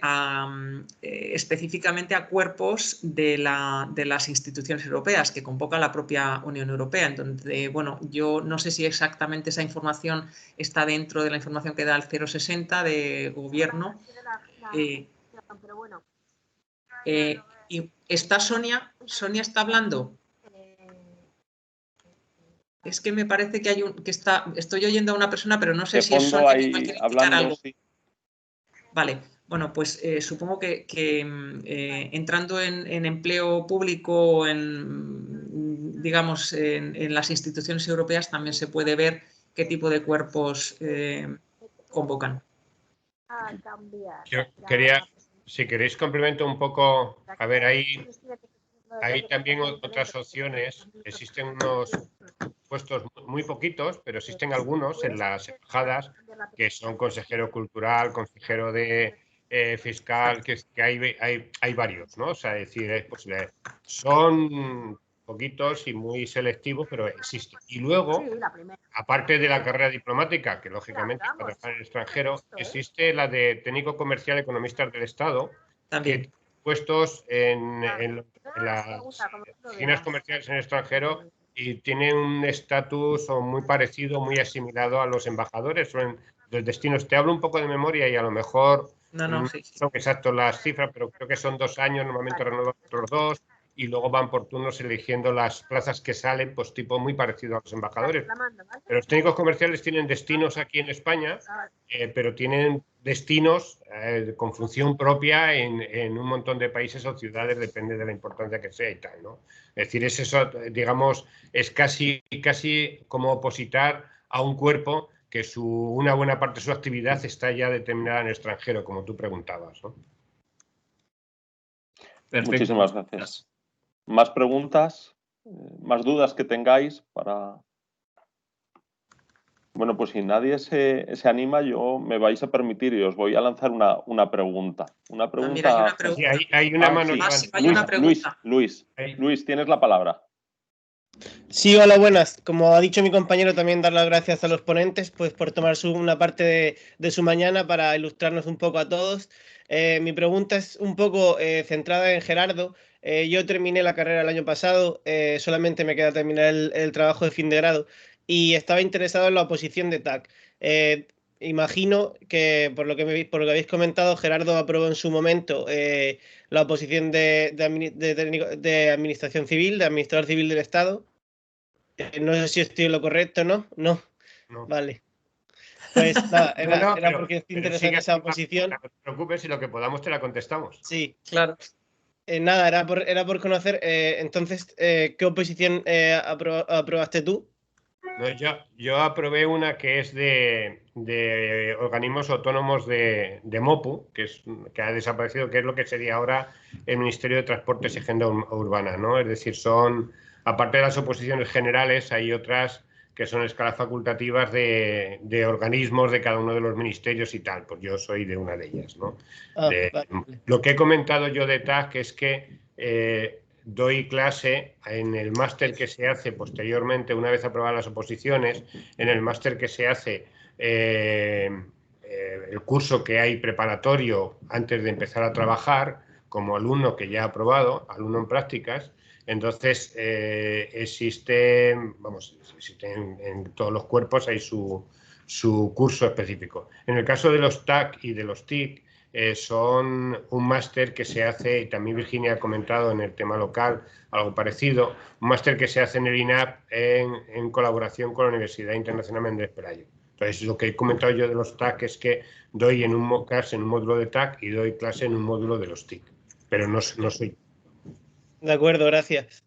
específicamente a cuerpos de las instituciones europeas que convoca la propia Unión Europea. Entonces, bueno, yo no sé si exactamente esa información está dentro de la información que da el 060 de gobierno.
Pero bueno.
Y está Sonia está hablando. Es que me parece que estoy oyendo a una persona, pero no sé
de
si es Sonia que quiere indicar algo.
Sí.
Vale, bueno, pues supongo que entrando en empleo público, digamos, en las instituciones europeas también se puede ver qué tipo de cuerpos convocan.
Yo quería, si queréis complemento un poco, a ver, hay también otras opciones, existen unos puestos muy poquitos, pero existen algunos en las embajadas que son consejero cultural, consejero de fiscal, que hay varios, ¿no? O sea, es decir, pues, son poquitos y muy selectivos, pero existen. Y luego, aparte de la carrera diplomática, que lógicamente para trabajar en el extranjero, existe la de técnico comercial economistas del Estado,
también.
puestos en las oficinas comerciales en el extranjero y tienen un estatus muy parecido, muy asimilado a los embajadores o en los destinos. Te hablo un poco de memoria y a lo mejor no son exacto las cifras, pero creo que son 2 años, normalmente renuevan otros 2 y luego van por turnos eligiendo las plazas que salen, pues tipo muy parecido a los embajadores. Pero los técnicos comerciales tienen destinos aquí en España, pero tienen destinos con función propia en un montón de países o ciudades, depende de la importancia que sea y tal, ¿no? Es decir, es eso, digamos, es casi como opositar a un cuerpo que una buena parte de su actividad está ya determinada en el extranjero, como tú preguntabas, ¿no?
Perfecto. Muchísimas gracias. ¿Más preguntas? ¿Más dudas que tengáis para...? Bueno, pues si nadie se anima, yo me vais a permitir y os voy a lanzar una pregunta. Una pregunta...
Mira, hay una pregunta.
Sí, hay una mano
levantada.
Luis, tienes la palabra.
Sí, hola, buenas. Como ha dicho mi compañero, también dar las gracias a los ponentes pues, por tomar una parte de su mañana para ilustrarnos un poco a todos. Mi pregunta es un poco centrada en Gerardo. Yo terminé la carrera el año pasado, solamente me queda terminar el trabajo de fin de grado y estaba interesado en la oposición de TAC. Imagino que por lo que habéis comentado, Gerardo aprobó en su momento la oposición de Administración Civil, de Administrador Civil del Estado. No sé si estoy en lo correcto, ¿no? No. Vale. Pues nada, era porque estoy interesado en esa oposición.
No te preocupes, y lo que podamos te la contestamos.
Sí.
Claro.
Nada, era por conocer, entonces, ¿qué oposición aprobaste tú?
No, yo aprobé una que es de organismos autónomos de MOPU, que ha desaparecido, que es lo que sería ahora el Ministerio de Transportes y Agenda Urbana, ¿no? Es decir, aparte de las oposiciones generales, hay otras que son escalas facultativas de organismos de cada uno de los ministerios y tal. Pues yo soy de una de ellas, ¿no?
Vale.
Lo que he comentado yo de TAC es que doy clase en el máster que se hace posteriormente, una vez aprobadas las oposiciones, en el máster que se hace, el curso que hay preparatorio antes de empezar a trabajar, como alumno que ya ha aprobado, alumno en prácticas. Entonces, existe en todos los cuerpos hay su curso específico. En el caso de los TAC y de los TIC, son un máster que se hace, y también Virginia ha comentado en el tema local algo parecido, un máster que se hace en el INAP en colaboración con la Universidad Internacional Andrés Pelayo. Entonces, lo que he comentado yo de los TAC es que doy clase en un módulo de TAC y doy clase en un módulo de los TIC, pero no soy.
De acuerdo, gracias.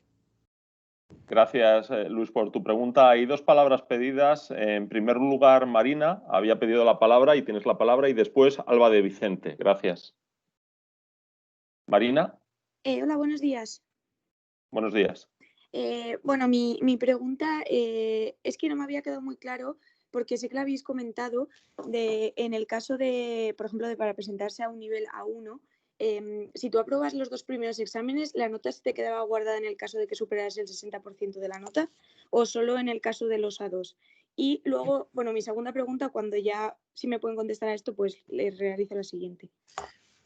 Gracias, Luis, por tu pregunta. Hay 2 palabras pedidas. En primer lugar, Marina había pedido la palabra y tienes la palabra, y después Alba de Vicente. Gracias. Marina.
Hola, buenos días.
Buenos días.
Bueno, mi pregunta es que no me había quedado muy claro, porque sé que lo habéis comentado, en el caso de, por ejemplo, para presentarse a un nivel A1, si tú aprobas los 2 primeros exámenes, ¿la nota se te quedaba guardada en el caso de que superaras el 60% de la nota o solo en el caso de los A2? Y luego, bueno, mi segunda pregunta, cuando ya si me pueden contestar a esto, pues les realizo la siguiente.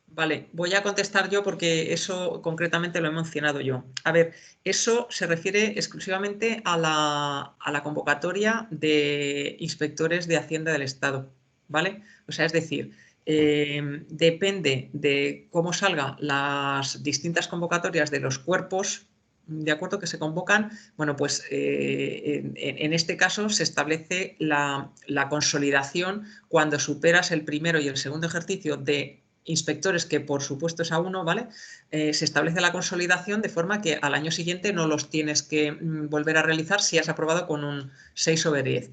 Vale, voy a contestar yo porque eso concretamente lo he mencionado yo. A ver, eso se refiere exclusivamente a la convocatoria de inspectores de Hacienda del Estado, ¿vale? O sea, es decir, depende de cómo salgan las distintas convocatorias de los cuerpos, ¿de acuerdo?, que se convocan. Bueno, pues en este caso se establece la consolidación cuando superas el primero y el segundo ejercicio de inspectores, que por supuesto es A1, ¿vale? Se establece la consolidación de forma que al año siguiente no los tienes que volver a realizar si has aprobado con un 6/10.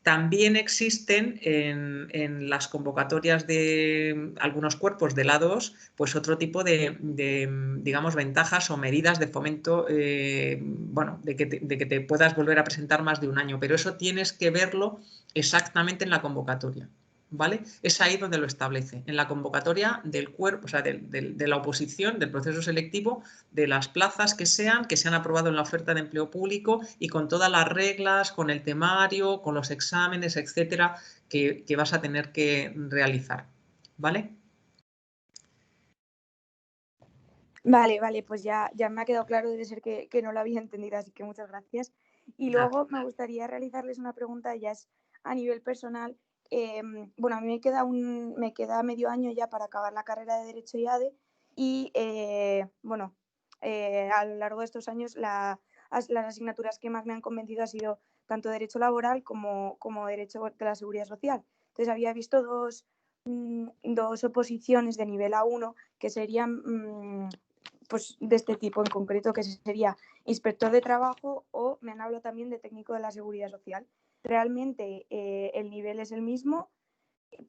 También existen en las convocatorias de algunos cuerpos del A2, pues otro tipo de digamos, ventajas o medidas de fomento, bueno, de que te puedas volver a presentar más de un año, pero eso tienes que verlo exactamente en la convocatoria, ¿vale? Es ahí donde lo establece, en la convocatoria del cuerpo, o sea, de la oposición, del proceso selectivo, de las plazas que se han aprobado en la oferta de empleo público y con todas las reglas, con el temario, con los exámenes, etcétera, que vas a tener que realizar, ¿vale?
Vale, pues ya me ha quedado claro, debe ser que no lo había entendido, así que muchas gracias. Y luego me gustaría realizarles una pregunta, ya es a nivel personal. Bueno, a mí me queda medio año ya para acabar la carrera de Derecho y ADE y, bueno, a lo largo de estos años las asignaturas que más me han convencido ha sido tanto Derecho Laboral como Derecho de la Seguridad Social. Entonces había visto dos oposiciones de nivel A1 que serían pues de este tipo en concreto, que sería inspector de trabajo o me han hablado también de técnico de la seguridad social. Realmente el nivel es el mismo,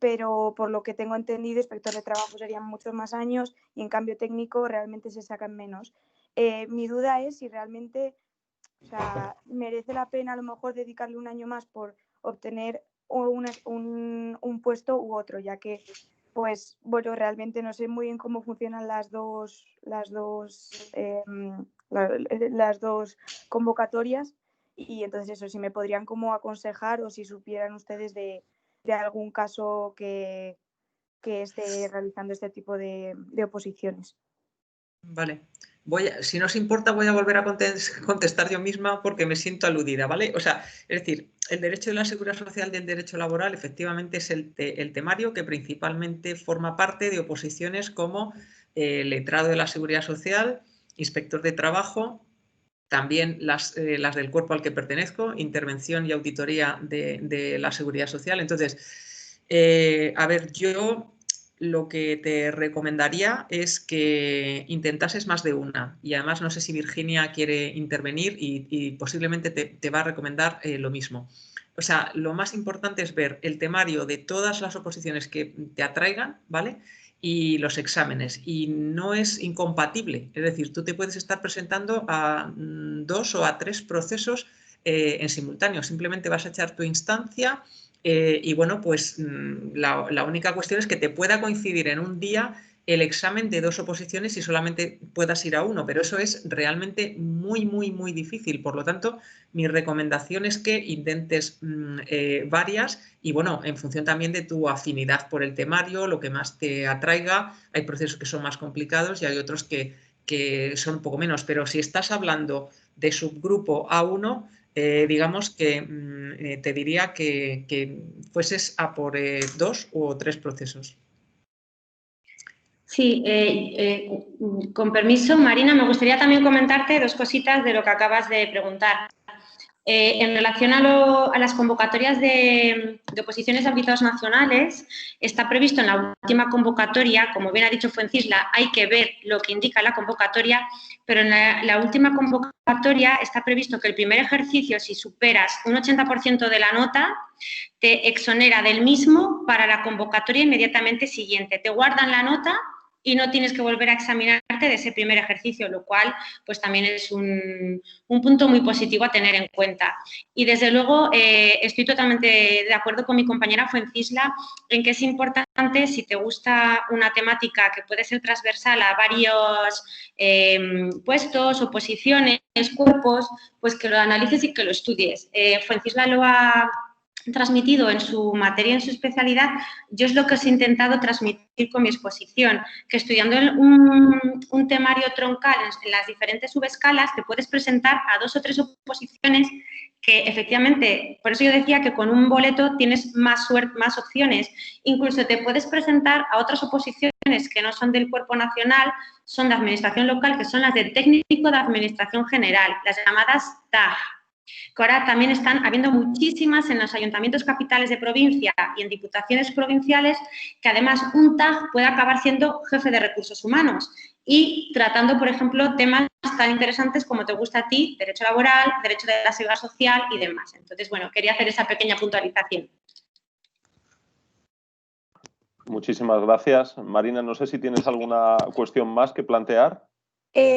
pero por lo que tengo entendido, inspector de trabajo serían muchos más años y en cambio técnico realmente se sacan menos. Mi duda es si realmente, o sea, merece la pena a lo mejor dedicarle un año más por obtener un puesto u otro, ya que pues bueno, realmente no sé muy bien cómo funcionan las dos convocatorias y entonces eso, si me podrían como aconsejar o si supieran ustedes de algún caso que esté realizando este tipo de oposiciones.
Vale. Si no os importa, voy a volver a contestar yo misma porque me siento aludida, ¿vale? O sea, es decir, el derecho de la seguridad social y el derecho laboral efectivamente es el temario que principalmente forma parte de oposiciones como letrado de la seguridad social, inspector de trabajo, también las del cuerpo al que pertenezco, intervención y auditoría de la seguridad social. Entonces, a ver, yo lo que te recomendaría es que intentases más de una y además no sé si Virginia quiere intervenir y posiblemente te va a recomendar lo mismo. O sea, lo más importante es ver el temario de todas las oposiciones que te atraigan, ¿vale? Y los exámenes. Y no es incompatible. Es decir, tú te puedes estar presentando a 2 o a 3 procesos en simultáneo. Simplemente vas a echar tu instancia y bueno, pues la única cuestión es que te pueda coincidir en un día el examen de 2 oposiciones y solamente puedas ir a uno, pero eso es realmente muy, muy, muy difícil. Por lo tanto, mi recomendación es que intentes varias y bueno, en función también de tu afinidad por el temario, lo que más te atraiga. Hay procesos que son más complicados y hay otros que son un poco menos, pero si estás hablando de subgrupo A1, digamos que te diría que fueses a por 2 o 3 procesos.
Sí, con permiso, Marina, me gustaría también comentarte 2 cositas de lo que acabas de preguntar. En relación a las convocatorias de oposiciones de ámbitos nacionales, está previsto en la última convocatoria, como bien ha dicho Fuencisla, hay que ver lo que indica la convocatoria, pero en la última convocatoria está previsto que el primer ejercicio, si superas un 80% de la nota, te exonera del mismo para la convocatoria inmediatamente siguiente. Te guardan la nota y no tienes que volver a examinarte de ese primer ejercicio, lo cual pues también es un punto muy positivo a tener en cuenta. Y desde luego estoy totalmente de acuerdo con mi compañera Fuencisla en que es importante, si te gusta una temática que puede ser transversal a varios puestos o posiciones, cuerpos, pues que lo analices y que lo estudies. Fuencisla lo ha transmitido en su materia, en su especialidad. Yo es lo que os he intentado transmitir con mi exposición, que estudiando un temario troncal en las diferentes subescalas te puedes presentar a 2 o 3 oposiciones que efectivamente, por eso yo decía que con un boleto tienes más suerte, más opciones. Incluso te puedes presentar a otras oposiciones que no son del cuerpo nacional, son de administración local, que son las de técnico de administración general, las llamadas TAG, que ahora también están habiendo muchísimas en los ayuntamientos capitales de provincia y en diputaciones provinciales, que además un TAG puede acabar siendo jefe de recursos humanos y tratando, por ejemplo, temas tan interesantes como te gusta a ti, derecho laboral, derecho de la seguridad social y demás. Entonces, bueno, quería hacer esa pequeña puntualización.
Muchísimas gracias. Marina, no sé si tienes alguna cuestión más que plantear.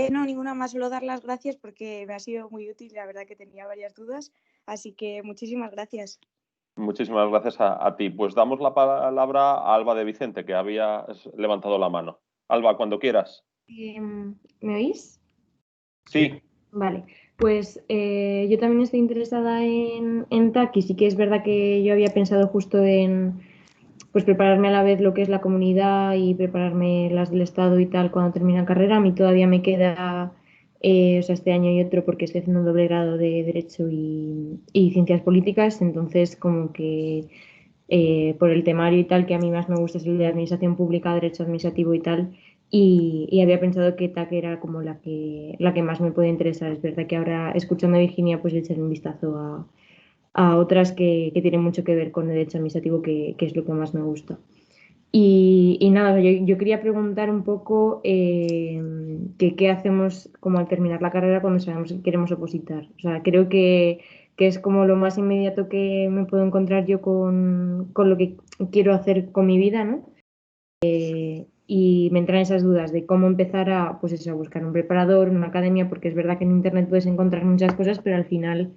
No, ninguna más, solo dar las gracias porque me ha sido muy útil, la verdad que tenía varias dudas, así que muchísimas gracias.
Muchísimas gracias a ti. Pues damos la palabra a Alba de Vicente, que había levantado la mano. Alba, cuando quieras.
¿Me oís?
Sí.
Vale, pues yo también estoy interesada en TAC y sí que es verdad que yo había pensado justo en pues prepararme a la vez lo que es la comunidad y prepararme las del Estado y tal cuando termine la carrera. A mí todavía me queda, o sea, este año y otro porque estoy haciendo un doble grado de Derecho y Ciencias Políticas, entonces como que por el temario y tal, que a mí más me gusta es el de Administración Pública, Derecho Administrativo y tal, y había pensado que TAC era como la que más me puede interesar. Es verdad que ahora, escuchando a Virginia, pues le echaré un vistazo a otras que tienen mucho que ver con Derecho Administrativo, que es lo que más me gusta. Y nada, yo quería preguntar un poco qué hacemos como al terminar la carrera cuando sabemos que queremos opositar. O sea, creo que es como lo más inmediato que me puedo encontrar yo con lo que quiero hacer con mi vida, ¿no? Y me entran esas dudas de cómo empezar a, pues eso, a buscar un preparador, una academia, porque es verdad que en Internet puedes encontrar muchas cosas, pero al final,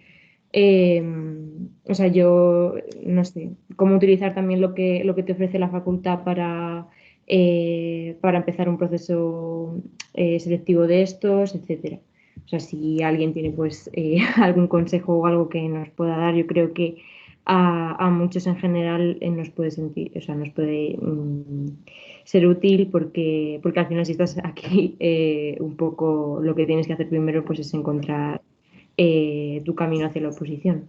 o sea, yo no sé, cómo utilizar también lo que te ofrece la facultad para empezar un proceso selectivo de estos, etcétera. O sea, si alguien tiene pues algún consejo o algo que nos pueda dar, yo creo que a muchos en general nos puede sentir, o sea, nos puede ser útil porque al final si estás aquí un poco lo que tienes que hacer primero pues es encontrar tu camino hacia la oposición.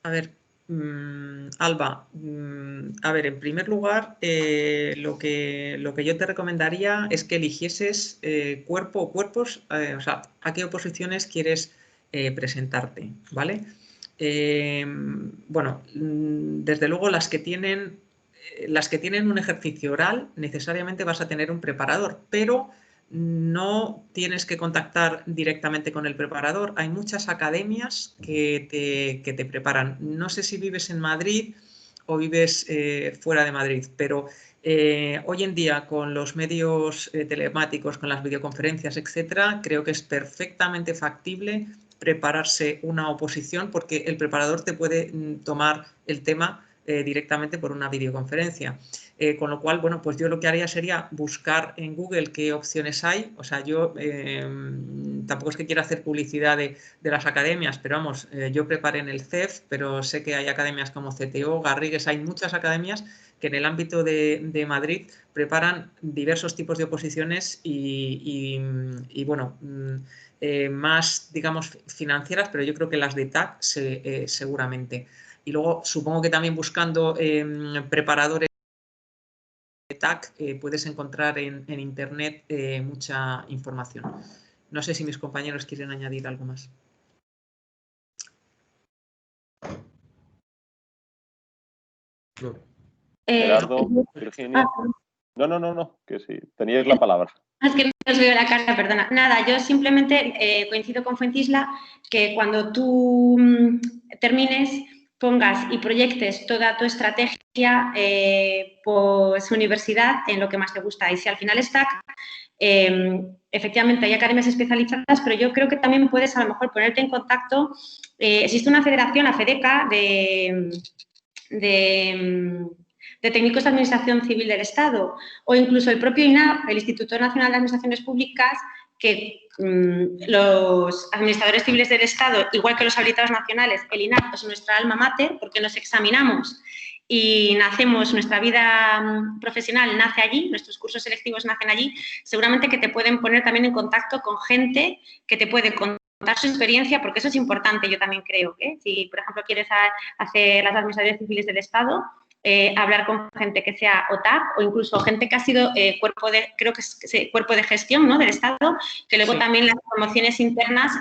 A ver, Alba, a ver, en primer lugar, lo que yo te recomendaría es que eligieses cuerpo o cuerpos, o sea, a qué oposiciones quieres presentarte, ¿vale? Bueno, desde luego las que tienen un ejercicio oral necesariamente vas a tener un preparador, pero no tienes que contactar directamente con el preparador. Hay muchas academias que te preparan. No sé si vives en Madrid o vives fuera de Madrid, pero hoy en día con los medios telemáticos, con las videoconferencias, etcétera, creo que es perfectamente factible prepararse una oposición porque el preparador te puede tomar el tema directamente por una videoconferencia. Con lo cual, bueno, pues yo lo que haría sería buscar en Google qué opciones hay. O sea, yo tampoco es que quiera hacer publicidad de las academias, pero vamos, yo preparé en el CEF, pero sé que hay academias como CTO, Garrigues, hay muchas academias que en el ámbito de Madrid preparan diversos tipos de oposiciones y bueno, más, digamos, financieras, pero yo creo que las de TAC seguramente. Y luego supongo que también buscando preparadores de TAC puedes encontrar en Internet mucha información. No sé si mis compañeros quieren añadir algo más.
No. Gerardo, Virginia. No, que sí, teníais la palabra.
Es que no os veo la cara, perdona. Nada, yo simplemente coincido con Fuencisla que cuando tú termines pongas y proyectes toda tu estrategia por su universidad en lo que más te gusta. Y si al final es TAC, efectivamente hay academias especializadas, pero yo creo que también puedes a lo mejor ponerte en contacto. Existe una federación, la FEDECA, de técnicos de Administración Civil del Estado, o incluso el propio INAP, el Instituto Nacional de Administraciones Públicas, que los administradores civiles del Estado, igual que los habilitados nacionales, el INAP es nuestra alma mater porque nos examinamos y nacemos, nuestra vida profesional nace allí, nuestros cursos selectivos nacen allí, seguramente que te pueden poner también en contacto con gente que te puede contar su experiencia, porque eso es importante, yo también creo. Si, por ejemplo, quieres hacer las administraciones civiles del Estado, hablar con gente que sea OTAC o incluso gente que ha sido cuerpo de gestión, ¿no?, del Estado, que luego también las promociones internas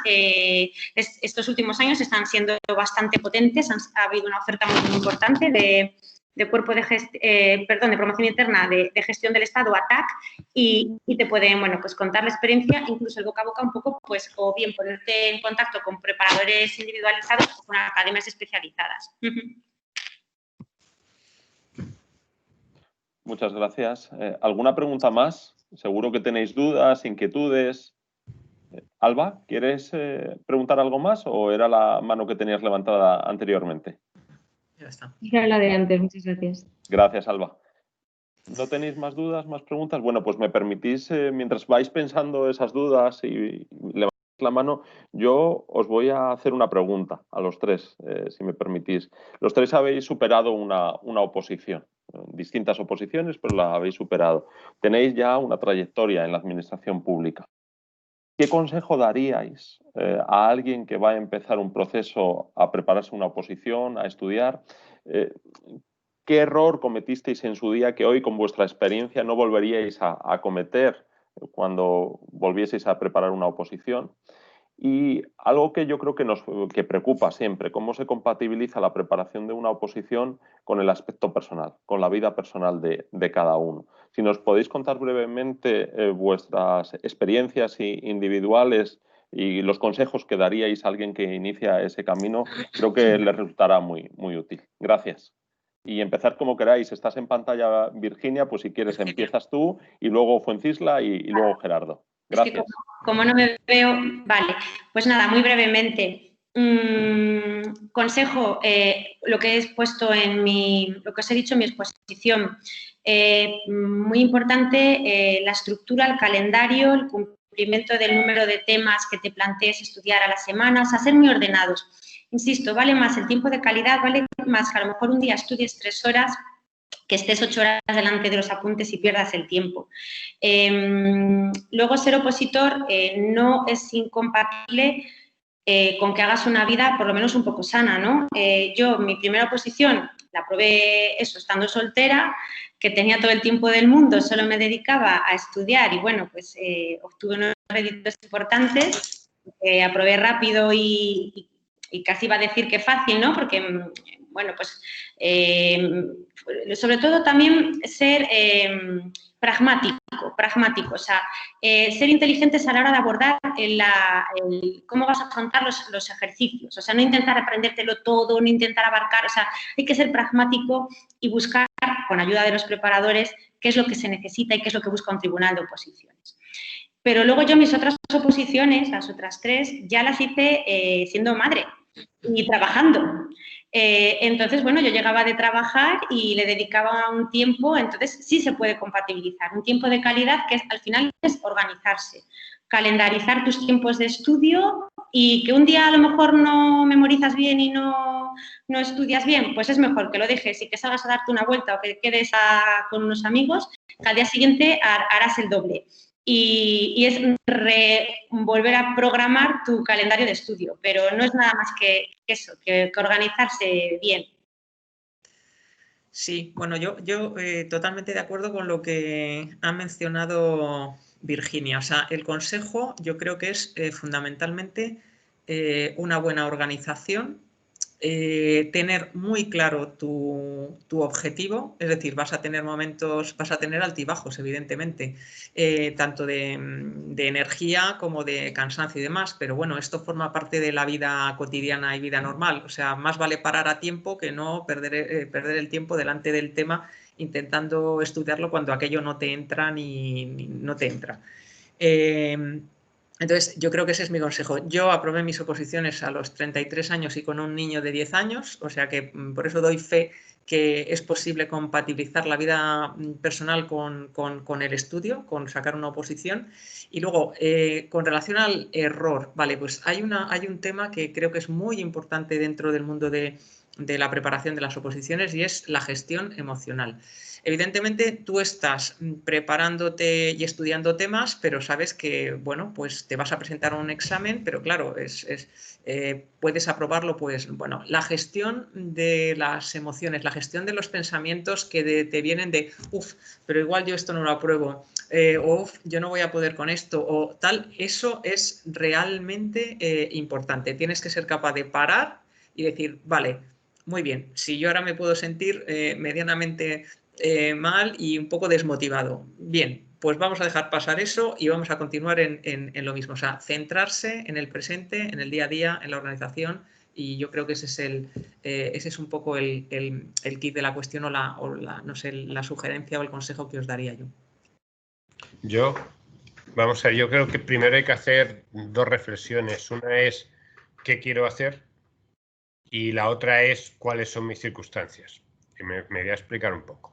estos últimos años están siendo bastante potentes, ha habido una oferta muy importante de promoción interna de gestión del Estado, ATAC, y te pueden, bueno, pues contar la experiencia, incluso el boca a boca un poco, pues, o bien ponerte en contacto con preparadores individualizados o con academias especializadas.
Muchas gracias. ¿Alguna pregunta más? Seguro que tenéis dudas, inquietudes. Alba, ¿quieres preguntar algo más o era la mano que tenías levantada anteriormente?
Ya está.
Era la de antes, muchas gracias.
Gracias, Alba. ¿No tenéis más dudas, más preguntas? Bueno, pues me permitís, mientras vais pensando esas dudas y la mano, yo os voy a hacer una pregunta a los tres, si me permitís. Los tres habéis superado una oposición, distintas oposiciones, pero la habéis superado. Tenéis ya una trayectoria en la administración pública. ¿Qué consejo daríais a alguien que va a empezar un proceso a prepararse una oposición, a estudiar? ¿Qué error cometisteis en su día que hoy, con vuestra experiencia, no volveríais a cometer cuando volvieseis a preparar una oposición? Y algo que yo creo que preocupa siempre, cómo se compatibiliza la preparación de una oposición con el aspecto personal, con la vida personal de cada uno. Si nos podéis contar brevemente vuestras experiencias individuales y los consejos que daríais a alguien que inicia ese camino, creo que les resultará muy, muy útil. Gracias. Y empezar como queráis. Estás en pantalla, Virginia, pues si quieres empiezas tú y luego Fuencisla y luego Gerardo. Gracias.
Es que como no me veo, vale, pues nada, muy brevemente. Consejo, lo que he expuesto lo que os he dicho en mi exposición, muy importante la estructura, el calendario, el cumplimiento del número de temas que te plantees estudiar a la semana, o sea, ser muy ordenados. Insisto, vale más el tiempo de calidad, vale más que a lo mejor un día estudies 3 horas, que estés 8 horas delante de los apuntes y pierdas el tiempo. Luego, ser opositor no es incompatible con que hagas una vida por lo menos un poco sana, ¿no? Yo, mi primera oposición la aprobé estando soltera, que tenía todo el tiempo del mundo, solo me dedicaba a estudiar y, bueno, pues obtuve unos réditos importantes, aprobé rápido y casi iba a decir que fácil, ¿no? Porque, bueno, pues sobre todo también ser pragmático, o sea, ser inteligentes a la hora de abordar cómo vas a afrontar los ejercicios, o sea, no intentar aprendértelo todo, no intentar abarcar, o sea, hay que ser pragmático y buscar, con ayuda de los preparadores, qué es lo que se necesita y qué es lo que busca un tribunal de oposiciones. Pero luego yo mis otras oposiciones, las otras 3, ya las hice siendo madre y trabajando. Entonces, bueno, yo llegaba de trabajar y le dedicaba un tiempo, entonces sí se puede compatibilizar, un tiempo de calidad que al final es organizarse, calendarizar tus tiempos de estudio y que un día a lo mejor no memorizas bien y no estudias bien, pues es mejor que lo dejes y que salgas a darte una vuelta o que quedes con unos amigos, que al día siguiente harás el doble. Y es volver a programar tu calendario de estudio, pero no es nada más que eso, que organizarse bien.
Sí, bueno, yo totalmente de acuerdo con lo que ha mencionado Virginia. O sea, el consejo yo creo que es fundamentalmente una buena organización, tener muy claro tu objetivo, es decir, vas a tener momentos, vas a tener altibajos, evidentemente, tanto de energía como de cansancio y demás, pero bueno, esto forma parte de la vida cotidiana y vida normal, o sea, más vale parar a tiempo que no perder el tiempo delante del tema intentando estudiarlo cuando aquello no te entra ni no te entra. Entonces, yo creo que ese es mi consejo. Yo aprobé mis oposiciones a los 33 años y con un niño de 10 años, o sea que por eso doy fe que es posible compatibilizar la vida personal con el estudio, con sacar una oposición. Y luego, con relación al error, vale, pues hay un tema que creo que es muy importante dentro del mundo de la preparación de las oposiciones y es la gestión emocional. Evidentemente, tú estás preparándote y estudiando temas, pero sabes que, bueno, pues te vas a presentar a un examen, pero claro, puedes aprobarlo, pues, bueno, la gestión de las emociones, la gestión de los pensamientos que te vienen de, pero igual yo esto no lo apruebo, o yo no voy a poder con esto, o tal, eso es realmente importante. Tienes que ser capaz de parar y decir, vale, muy bien, si yo ahora me puedo sentir medianamente mal y un poco desmotivado. Bien, pues vamos a dejar pasar eso y vamos a continuar en lo mismo. O sea, centrarse en el presente, en el día a día, en la organización, y yo creo que ese es un poco el kit de la cuestión no sé, la sugerencia o el consejo que os daría yo.
Vamos a ver, yo creo que primero hay que hacer 2 reflexiones. Una es qué quiero hacer y la otra es cuáles son mis circunstancias. Y me voy a explicar un poco.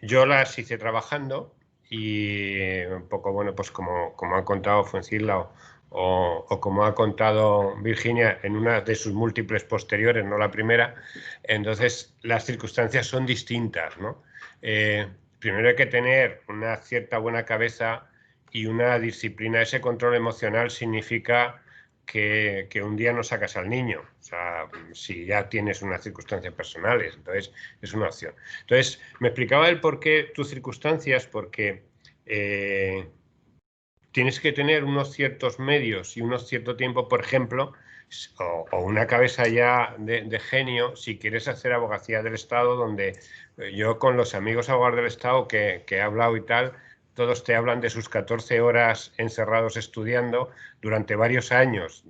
Yo las hice trabajando y un poco, bueno, pues como ha contado Fuencisla o como ha contado Virginia en una de sus múltiples posteriores, no la primera, entonces las circunstancias son distintas, ¿no? Primero hay que tener una cierta buena cabeza y una disciplina. Ese control emocional significa que un día no sacas al niño, o sea, si ya tienes unas circunstancias personales, entonces es una opción. Entonces, me explicaba el por qué tus circunstancias, porque tienes que tener unos ciertos medios y unos cierto tiempo, por ejemplo, o una cabeza ya de genio, si quieres hacer abogacía del Estado, donde yo con los amigos abogados del Estado que he hablado y tal, todos te hablan de sus 14 horas encerrados estudiando durante varios años.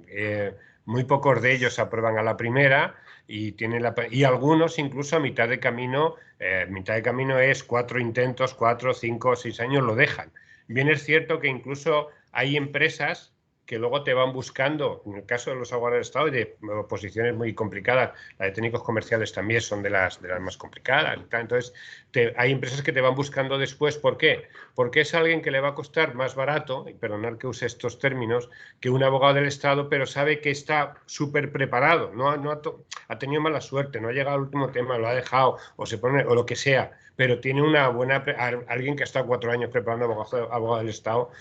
Muy pocos de ellos aprueban a la primera y algunos incluso a mitad de camino es 4 intentos, 4, 5, 6 años lo dejan. Bien es cierto que incluso hay empresas que luego te van buscando, en el caso de los abogados del Estado y de posiciones muy complicadas, la de técnicos comerciales también son de las más complicadas. Entonces, hay empresas que te van buscando después. ¿Por qué? Porque es alguien que le va a costar más barato, y perdonad que use estos términos, que un abogado del Estado, pero sabe que está súper preparado, ha tenido mala suerte, no ha llegado al último tema, lo ha dejado, o se pone, o lo que sea, pero tiene una buena... Alguien que está 4 años preparando abogado del Estado,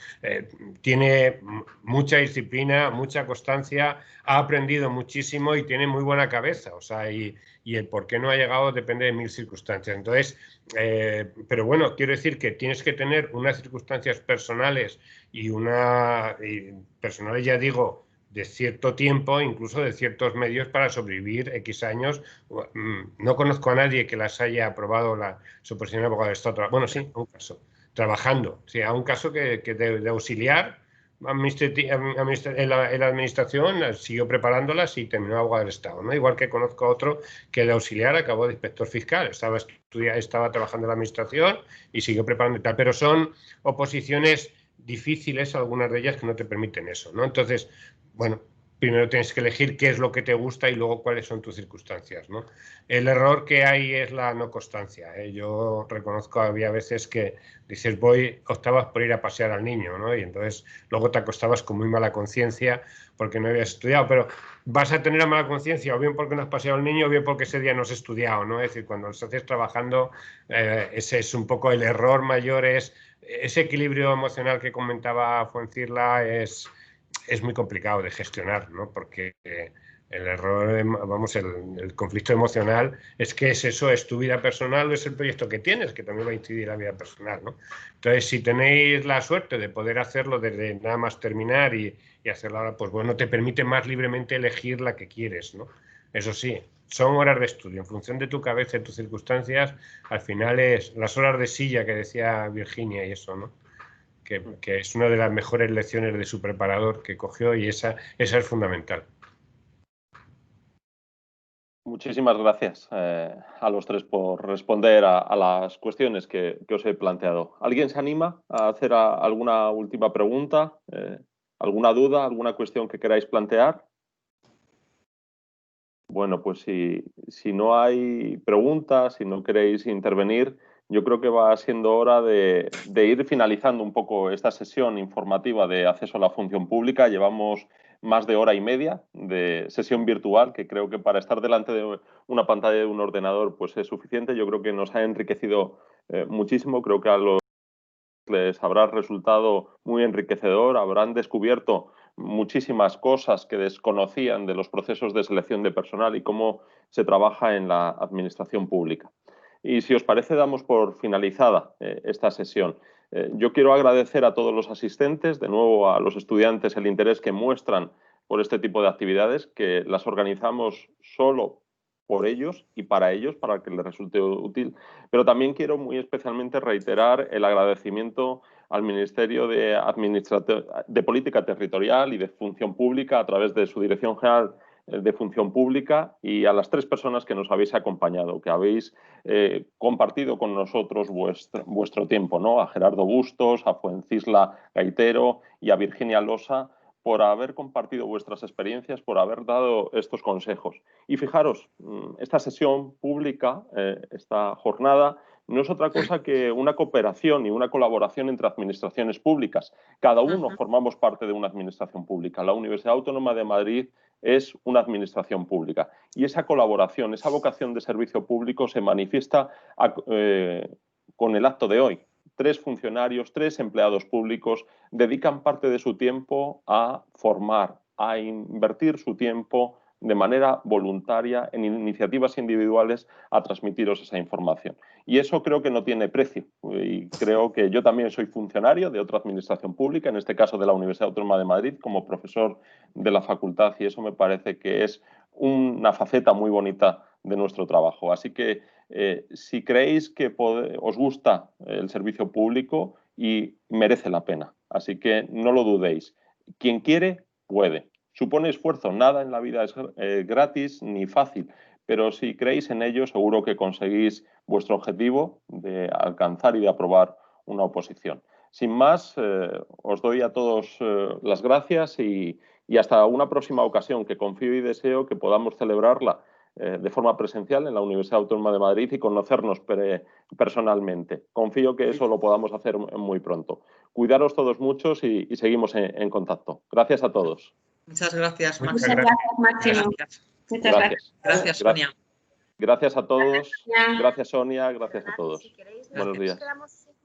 tiene mucha disciplina, mucha constancia, ha aprendido muchísimo y tiene muy buena cabeza, o sea, y el por qué no ha llegado depende de 1000 circunstancias. Entonces, pero bueno, quiero decir que tienes que tener unas circunstancias personales y personales, ya digo, de cierto tiempo, incluso de ciertos medios para sobrevivir X años. No conozco a nadie que las haya aprobado su posición de abogado de Estado. Bueno, sí, a un caso. Trabajando, sí, a un caso que de auxiliar en la administración, siguió preparándolas y terminó abogado del Estado, ¿no? Igual que conozco a otro que de auxiliar acabó de inspector fiscal, estaba trabajando en la administración y siguió preparando y tal, pero son oposiciones difíciles, algunas de ellas, que no te permiten eso, ¿no? Entonces, bueno, primero tienes que elegir qué es lo que te gusta y luego cuáles son tus circunstancias, ¿no? El error que hay es la no constancia, ¿eh? Yo reconozco, había veces que dices, optabas por ir a pasear al niño, ¿no? Y entonces luego te acostabas con muy mala conciencia porque no habías estudiado, pero vas a tener una mala conciencia o bien porque no has paseado al niño o bien porque ese día no has estudiado, ¿no? Es decir, cuando lo haces trabajando, ese es un poco el error mayor, es ese equilibrio emocional que comentaba Fuencisla es muy complicado de gestionar, ¿no? Porque el error, vamos, el conflicto emocional es que es eso, es tu vida personal o es el proyecto que tienes, que también va a incidir en la vida personal, ¿no? Entonces, si tenéis la suerte de poder hacerlo desde nada más terminar y hacerlo ahora, pues bueno, te permite más libremente elegir la que quieres, ¿no? Eso sí, son horas de estudio. En función de tu cabeza y tus circunstancias, al final es las horas de silla que decía Virginia y eso, ¿no? Que es una de las mejores lecciones de su preparador que cogió y esa es fundamental.
Muchísimas gracias a los tres por responder a las cuestiones que os he planteado. ¿Alguien se anima a hacer alguna última pregunta? ¿Alguna duda? ¿Alguna cuestión que queráis plantear? Bueno, pues si no hay preguntas, si no queréis intervenir, yo creo que va siendo hora de ir finalizando un poco esta sesión informativa de acceso a la función pública. Llevamos más de hora y media de sesión virtual, que creo que para estar delante de una pantalla de un ordenador pues es suficiente. Yo creo que nos ha enriquecido muchísimo. Creo que a los les habrá resultado muy enriquecedor, habrán descubierto muchísimas cosas que desconocían de los procesos de selección de personal y cómo se trabaja en la administración pública. Y si os parece, damos por finalizada esta sesión. Yo quiero agradecer a todos los asistentes, de nuevo a los estudiantes, el interés que muestran por este tipo de actividades, que las organizamos solo por ellos y para ellos, para que les resulte útil. Pero también quiero muy especialmente reiterar el agradecimiento al Ministerio de Política Territorial y de Función Pública a través de su Dirección General de Función Pública y a las 3 personas que nos habéis acompañado, que habéis compartido con nosotros vuestro tiempo, ¿no? A Gerardo Bustos, a Fuencisla Gaitero y a Virginia Losa, por haber compartido vuestras experiencias, por haber dado estos consejos. Y fijaros, esta sesión pública, esta jornada, no es otra cosa que una cooperación y una colaboración entre administraciones públicas. Cada uno formamos parte de una administración pública. La Universidad Autónoma de Madrid es una administración pública. Y esa colaboración, esa vocación de servicio público se manifiesta con el acto de hoy. 3 funcionarios, 3 empleados públicos dedican parte de su tiempo a formar, a invertir su tiempo de manera voluntaria en iniciativas individuales a transmitiros esa información. Y eso creo que no tiene precio. Y creo que yo también soy funcionario de otra administración pública, en este caso de la Universidad Autónoma de Madrid, como profesor de la facultad, y eso me parece que es una faceta muy bonita de nuestro trabajo. Así que si creéis que os gusta el servicio público y merece la pena. Así que no lo dudéis. Quien quiere, puede. Supone esfuerzo, nada en la vida es gratis ni fácil, pero si creéis en ello, seguro que conseguís vuestro objetivo de alcanzar y de aprobar una oposición. Sin más, os doy a todos las gracias y hasta una próxima ocasión, que confío y deseo que podamos celebrarla de forma presencial en la Universidad Autónoma de Madrid y conocernos personalmente. Confío que eso lo podamos hacer muy pronto. Cuidaros todos muchos y seguimos en contacto. Gracias a todos.
Muchas gracias, Máximo.
Muchas gracias, Máximo. Muchas gracias.
Gracias, Sonia.
Gracias a todos. Gracias, Sonia. Gracias a todos. Buenos días.